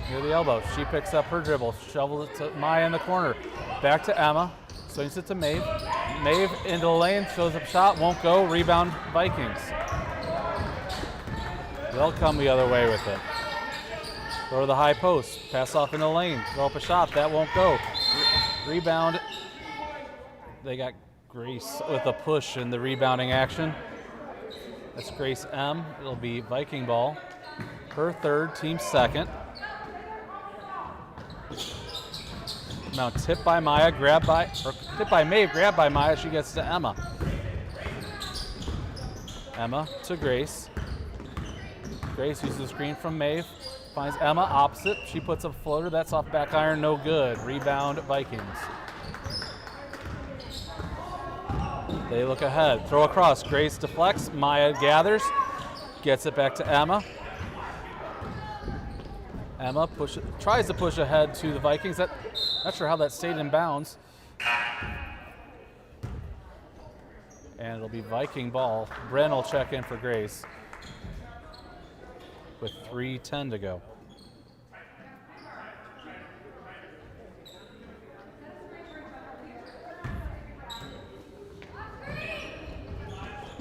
near the elbow. She picks up her dribble, shovels it to Maya in the corner. Back to Emma, swings it to Maeve. Maeve into the lane, shows up shot, won't go. Rebound Vikings. They'll come the other way with it. Go to the high post, pass off in the lane, throw up a shot, that won't go. Rebound. They got Grace with a push in the rebounding action. That's Grace M. It'll be Viking ball. Her third, team second. Now tipped by Maya, tipped by Maeve, grabbed by Maya. She gets to Emma. Emma to Grace. Grace uses the screen from Maeve. Finds Emma opposite. She puts up a floater. That's off back iron. No good. Rebound Vikings. They look ahead. Throw across. Grace deflects. Maya gathers. Gets it back to Emma. Emma tries to push ahead to the Vikings. Not sure how that stayed in bounds. And it'll be Viking ball. Bren will check in for Grace with 3:10 to go.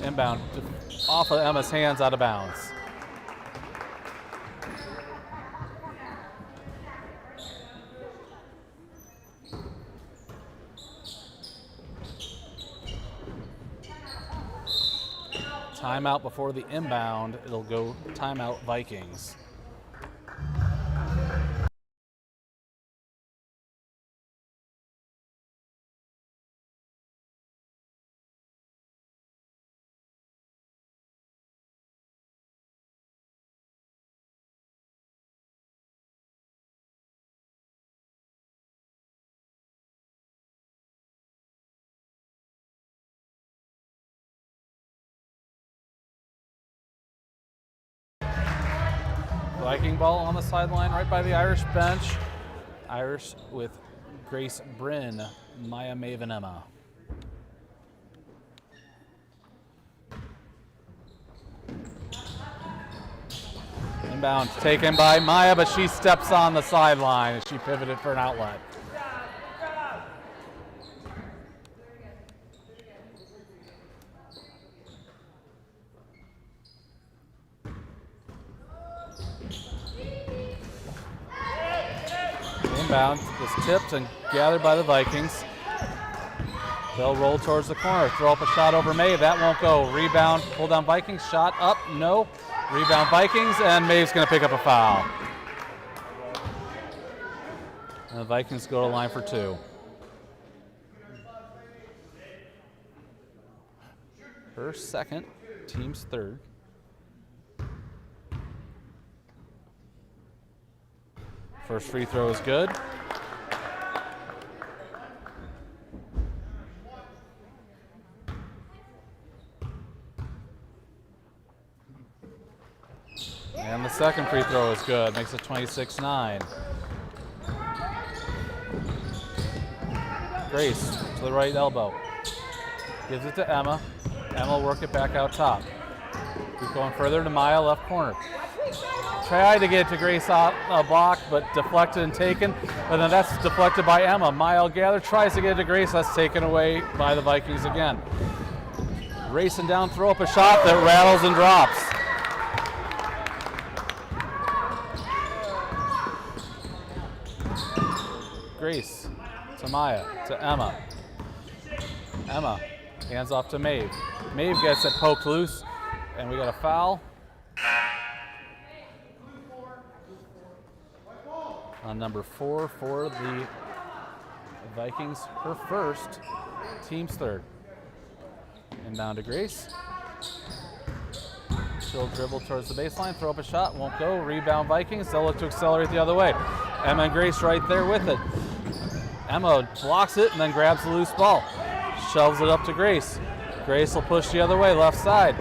Inbound, off of Emma's hands, out of bounds. Timeout before the inbound. It'll go timeout Vikings. Viking ball on the sideline right by the Irish bench. Irish with Grace Bryn, Maya, Maeve, and Emma. Inbound taken by Maya, but she steps on the sideline as she pivoted for an outlet. Inbound is tipped and gathered by the Vikings. They'll roll towards the corner, throw up a shot over Maeve. That won't go. Rebound, pull down Vikings. Shot up, no. Rebound Vikings, and Maeve's going to pick up a foul. And the Vikings go to line for two. Her second, team's third. First free throw is good. And the second free throw is good. Makes it 26-9. Grace to the right elbow. Gives it to Emma. Emma will work it back out top. Keep going further to Maya, left corner. Tried to get to Grace off a block, but deflected and taken. But then that's deflected by Emma. Maya gather, tries to get to Grace. That's taken away by the Vikings again. Racing down, throw up a shot that rattles and drops. Grace to Maya, to Emma. Emma hands off to Maeve. Maeve gets it poked loose, and we got a foul on number 4 for the Vikings. Her first, team's third. Inbound to Grace. She'll dribble towards the baseline, throw up a shot, won't go. Rebound Vikings. They'll look to accelerate the other way. Emma and Grace right there with it. Emma blocks it and then grabs the loose ball. Shoves it up to Grace. Grace will push the other way, left side.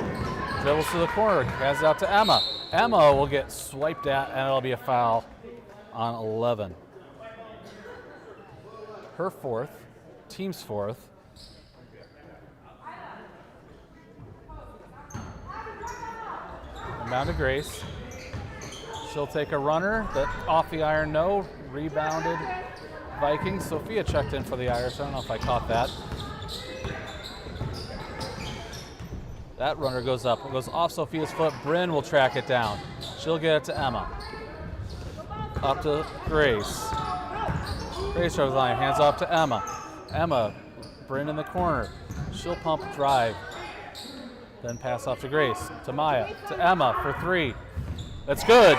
Dribbles to the corner, has it out to Emma. Emma will get swiped at, and it'll be a foul on 11. Her fourth, team's fourth. Inbound to Grace. She'll take a runner that off the iron, no. Rebounded Vikings. Sophia checked in for the Irish. I don't know if I caught that. That runner goes up. It goes off Sophia's foot. Bryn will track it down. She'll get it to Emma. Up to Grace. Grace drives the line. Hands off to Emma. Emma, Bryn in the corner. She'll pump drive. Then pass off to Grace. To Maya. To Emma for three. That's good.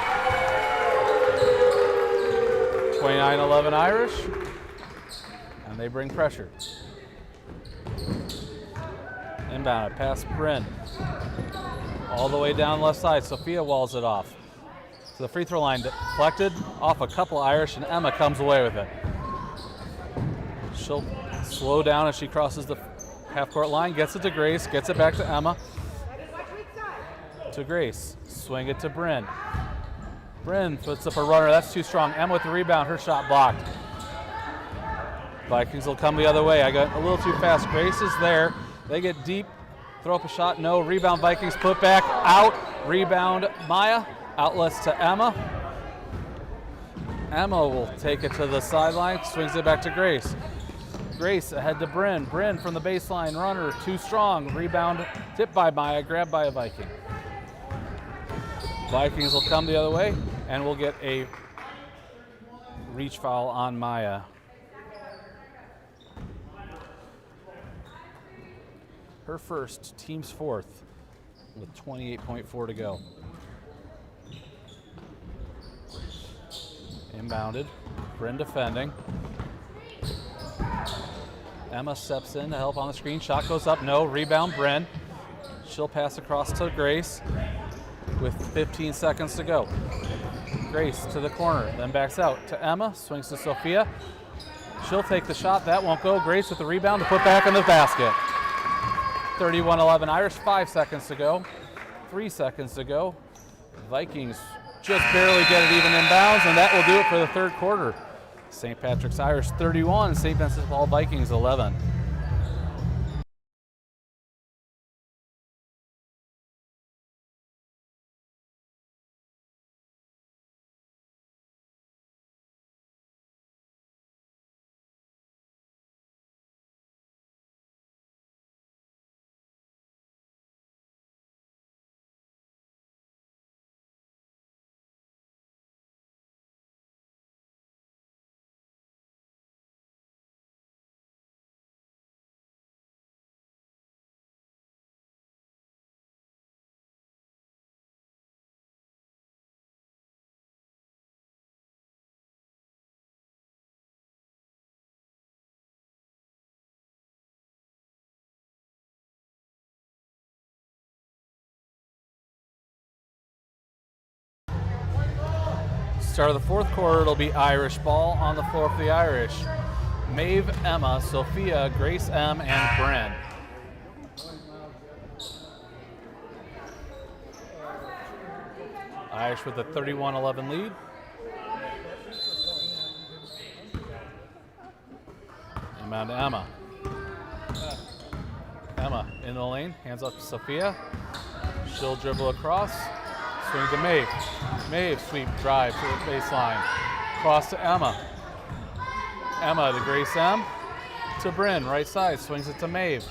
29-11 Irish. And they bring pressure. Inbound, pass Bryn. All the way down left side. Sophia walls it off. So the free throw line deflected off a couple Irish, and Emma comes away with it. She'll slow down as she crosses the half-court line, gets it to Grace, gets it back to Emma. To Grace, swing it to Bryn. Bryn puts up a runner, that's too strong. Emma with the rebound, her shot blocked. Vikings will come the other way. I got a little too fast. Grace is there. They get deep, throw up a shot, no. Rebound Vikings, put back, out. Rebound Maya, outlets to Emma. Emma will take it to the sideline, swings it back to Grace. Grace ahead to Bryn. Bryn from the baseline, runner, too strong. Rebound, tipped by Maya, grabbed by a Viking. Vikings will come the other way, and we'll get a reach foul on Maya. Her first, team's fourth, with 28.4 to go. Inbounded, Bryn defending. Emma steps in to help on the screen. Shot goes up, no. Rebound, Bryn. She'll pass across to Grace with 15 seconds to go. Grace to the corner, then backs out to Emma, swings to Sophia. She'll take the shot, that won't go. Grace with the rebound to put back in the basket. 31-11 Irish, 5 seconds to go. 3 seconds to go. Vikings just barely get it even inbounds, and that will do it for the third quarter. St. Patrick's Irish 31, St. Vincent Paul Vikings 11. Start of the fourth quarter, it'll be Irish ball on the floor for the Irish. Maeve, Emma, Sophia, Grace M, and Bryn. Irish with a 31-11 lead. Inbound to Emma. Emma in the lane, hands off to Sophia. She'll dribble across, swing to Maeve. Maeve, sweep, drive to the baseline. Cross to Emma. Emma to Grace M. To Bryn, right side, swings it to Maeve.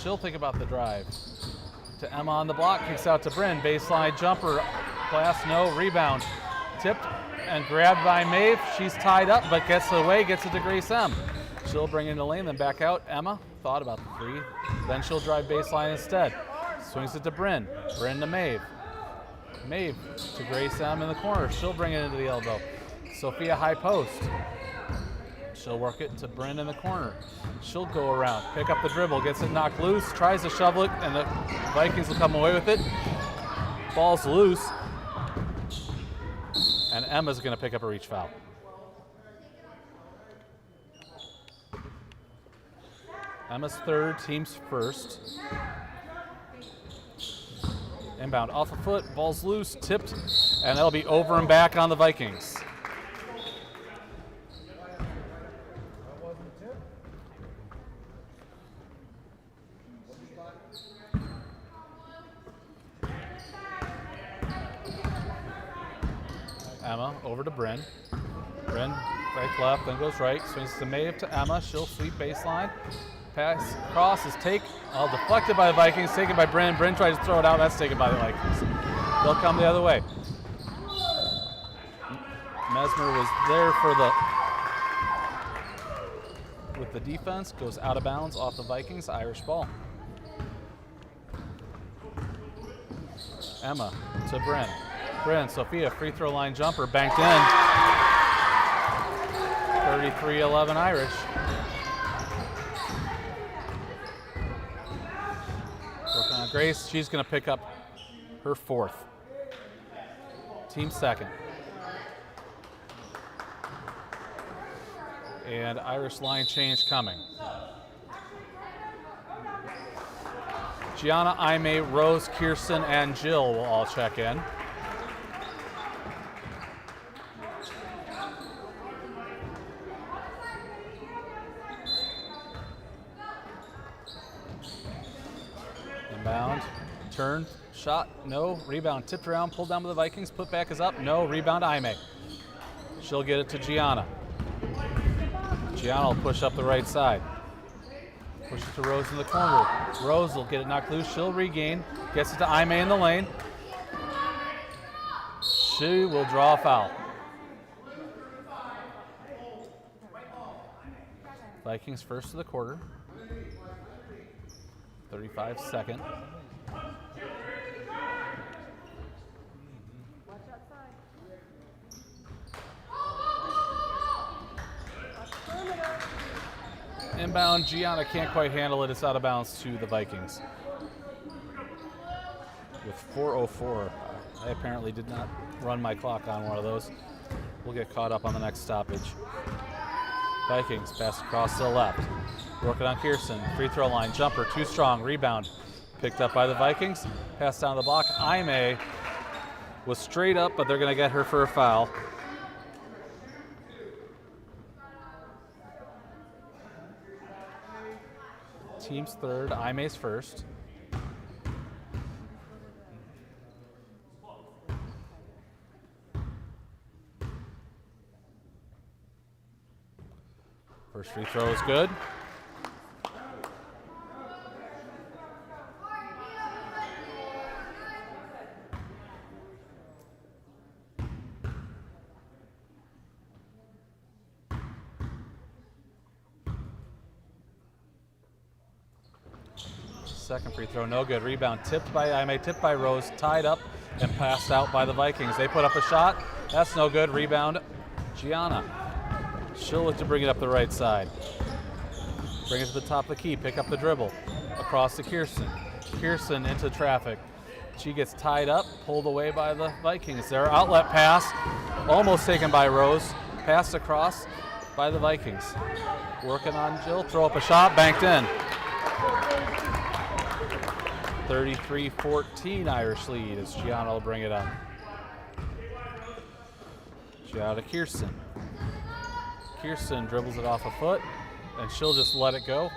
She'll think about the drive. To Emma on the block, kicks out to Bryn. Baseline jumper, glass, no, rebound. Tipped and grabbed by Maeve. She's tied up, but gets away, gets it to Grace M. She'll bring it in the lane, then back out. Emma thought about the three. Then she'll drive baseline instead. Swings it to Bryn. Bryn to Maeve. Maeve to Grace M in the corner. She'll bring it into the elbow. Sophia high post. She'll work it to Bryn in the corner. She'll go around, pick up the dribble, gets it knocked loose, tries to shovel it, and the Vikings will come away with it. Ball's loose. And Emma's going to pick up a reach foul. Emma's third, team's first. Inbound off a foot, ball's loose, tipped, and that'll be over and back on the Vikings. Emma, over to Bryn. Bryn, right left, then goes right, swings to Maeve to Emma. She'll sweep baseline. Pass, cross is deflected by the Vikings, taken by Bryn. Bryn tries to throw it out, that's taken by the Vikings. They'll come the other way. Mesmer was there with the defense, goes out of bounds off the Vikings, Irish ball. Emma to Bryn. Bryn, Sophia, free throw line jumper, banked in. 33-11 Irish. Working on Grace, she's going to pick up her fourth. Team second. And Irish line change coming. Gianna, Aimee, Rose, Kirsten, and Jill will all check in. Inbound, turn, shot, no. Rebound tipped around, pulled down by the Vikings. Put back is up, no. Rebound, Aimee. She'll get it to Gianna. Gianna will push up the right side. Push it to Rose in the corner. Rose will get it knocked loose. She'll regain. Gets it to Aimee in the lane. She will draw a foul. Vikings first of the quarter. 35 second. Inbound, Gianna can't quite handle it. It's out of bounds to the Vikings. With 4:04, I apparently did not run my clock on one of those. We'll get caught up on the next stoppage. Vikings pass across to the left. Working on Kirsten. Free throw line, jumper, too strong. Rebound picked up by the Vikings. Pass down the block. Aimee was straight up, but they're going to get her for a foul. Team's third, Aimee's first. First free throw is good. Second free throw, no good. Rebound tipped by Aimee, tipped by Rose, tied up and passed out by the Vikings. They put up a shot. That's no good. Rebound, Gianna. She'll look to bring it up the right side. Bring it to the top of the key, pick up the dribble. Across to Kirsten. Kirsten into traffic. She gets tied up, pulled away by the Vikings. Their outlet pass, almost taken by Rose. Passed across by the Vikings. Working on Jill, throw up a shot, banked in. 33-14 Irish lead as Gianna will bring it up. Gianna to Kirsten. Kirsten dribbles it off a foot, and she'll just let it go.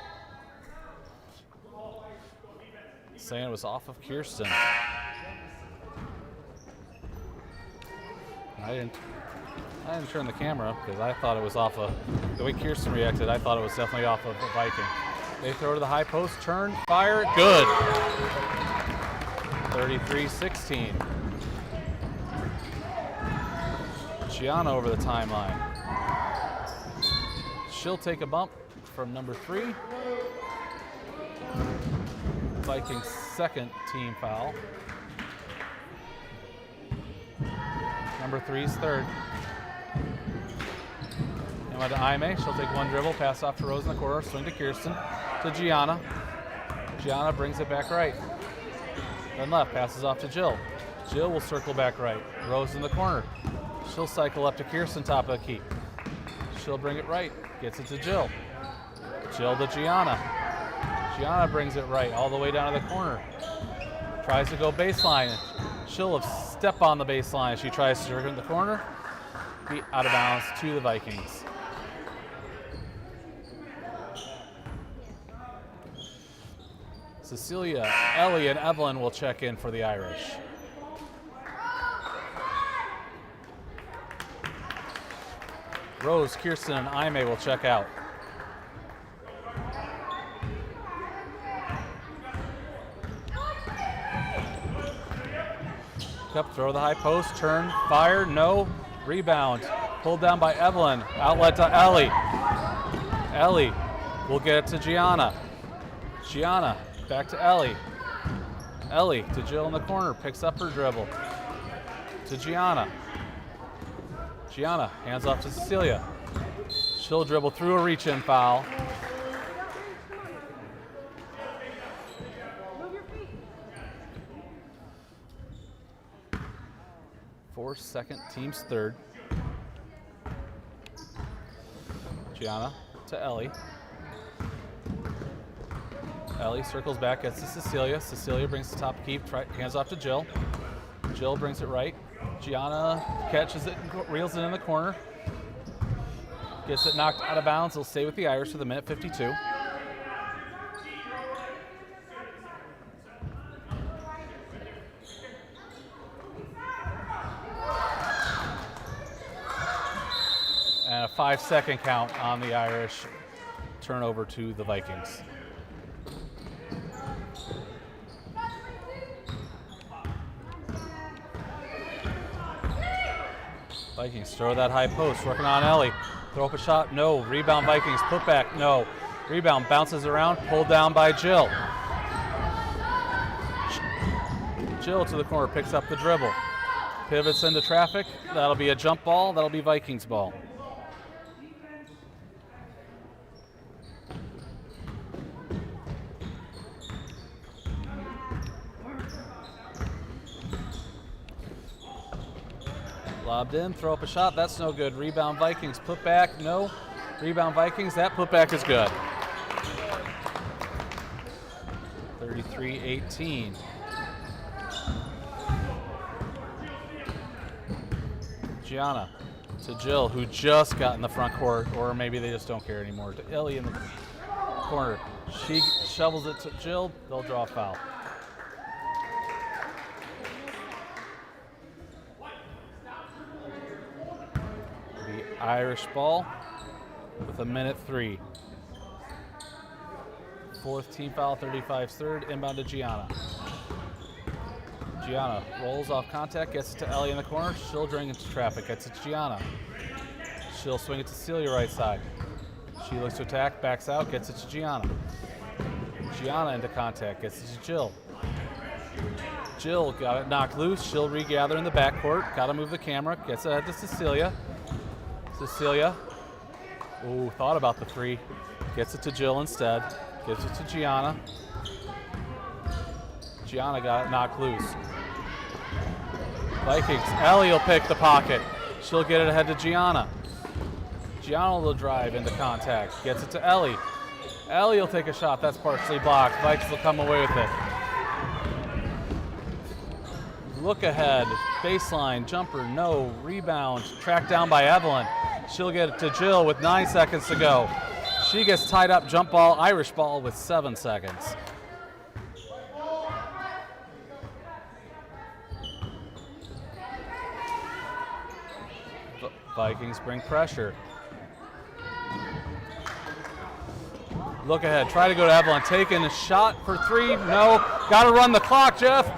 Saying it was off of Kirsten. I didn't turn the camera up because I thought it was off of, the way Kirsten reacted, I thought it was definitely off of a Viking. They throw to the high post, turn, fire, good. 33-16. Gianna over the timeline. She'll take a bump from number 3. Vikings' second team foul. Number 3's third. And with Aimee, she'll take one dribble, pass off to Rose in the corner, swing to Kirsten, to Gianna. Gianna brings it back right. Then left, passes off to Jill. Jill will circle back right. Rose in the corner. She'll cycle up to Kirsten, top of the key. She'll bring it right, gets it to Jill. Jill to Gianna. Gianna brings it right, all the way down to the corner. Tries to go baseline. She'll step on the baseline as she tries to turn in the corner. Be out of bounds to the Vikings. Cecilia, Ellie, and Evelyn will check in for the Irish. Rose, Kirsten, and Aime will check out. Up, throw the high post, turn, fire, no, rebound. Pulled down by Evelyn, outlet to Ellie. Ellie will get it to Gianna. Gianna, back to Ellie. Ellie to Jill in the corner, picks up her dribble. To Gianna. Gianna, hands off to Cecilia. She'll dribble through a reach-in foul. For second, team's third. Gianna to Ellie. Ellie circles back, gets to Cecilia. Cecilia brings the top key, hands off to Jill. Jill brings it right. Gianna catches it and reels it in the corner. Gets it knocked out of bounds. He'll stay with the Irish for the minute 52. And a 5-second count on the Irish. Turnover to the Vikings. Vikings throw that high post, working on Ellie. Throw up a shot, no. Rebound Vikings, put back, no. Rebound bounces around, pulled down by Jill. Jill to the corner, picks up the dribble. Pivots into traffic, that'll be a jump ball, that'll be Vikings ball. Lobbed in, throw up a shot, that's no good. Rebound Vikings, put back, no. Rebound Vikings, that putback is good. 33-18. Gianna to Jill, who just got in the front court, or maybe they just don't care anymore. To Ellie in the corner. She shovels it to Jill, they'll draw a foul. Irish ball with a minute 3. Fourth team foul, 35's third, inbound to Gianna. Gianna rolls off contact, gets it to Ellie in the corner. She'll drain into traffic, gets it to Gianna. She'll swing it to Celia right side. She looks to attack, backs out, gets it to Gianna. Gianna into contact, gets it to Jill. Jill got it knocked loose. She'll regather in the backcourt. Got to move the camera, gets it ahead to Cecilia. Cecilia, ooh, thought about the three. Gets it to Jill instead. Gives it to Gianna. Gianna got it knocked loose. Vikings, Ellie will pick the pocket. She'll get it ahead to Gianna. Gianna will drive into contact. Gets it to Ellie. Ellie will take a shot. That's partially blocked. Vikings will come away with it. Look ahead. Baseline, jumper, no. Rebound, tracked down by Evelyn. She'll get it to Jill with 9 seconds to go. She gets tied up, jump ball, Irish ball with 7 seconds. Vikings bring pressure. Look ahead, try to go to Evelyn, taking a shot for 3, no. Gotta run the clock, Jeff.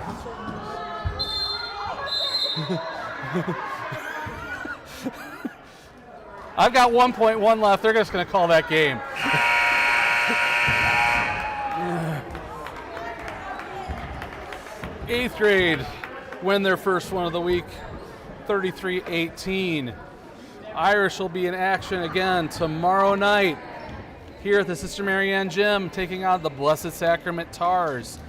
I've got 1.1 left. They're just going to call that game. Eighth grade win their first one of the week, 33-18. Irish will be in action again tomorrow night here at the Sister Marianne Gym, taking on the Blessed Sacrament Tars.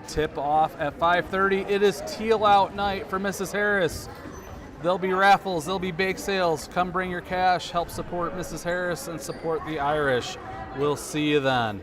Tip off at 5:30. It is teal out night for Mrs. Harris. There'll be raffles, there'll be bake sales. Come bring your cash, help support Mrs. Harris and support the Irish. We'll see you then.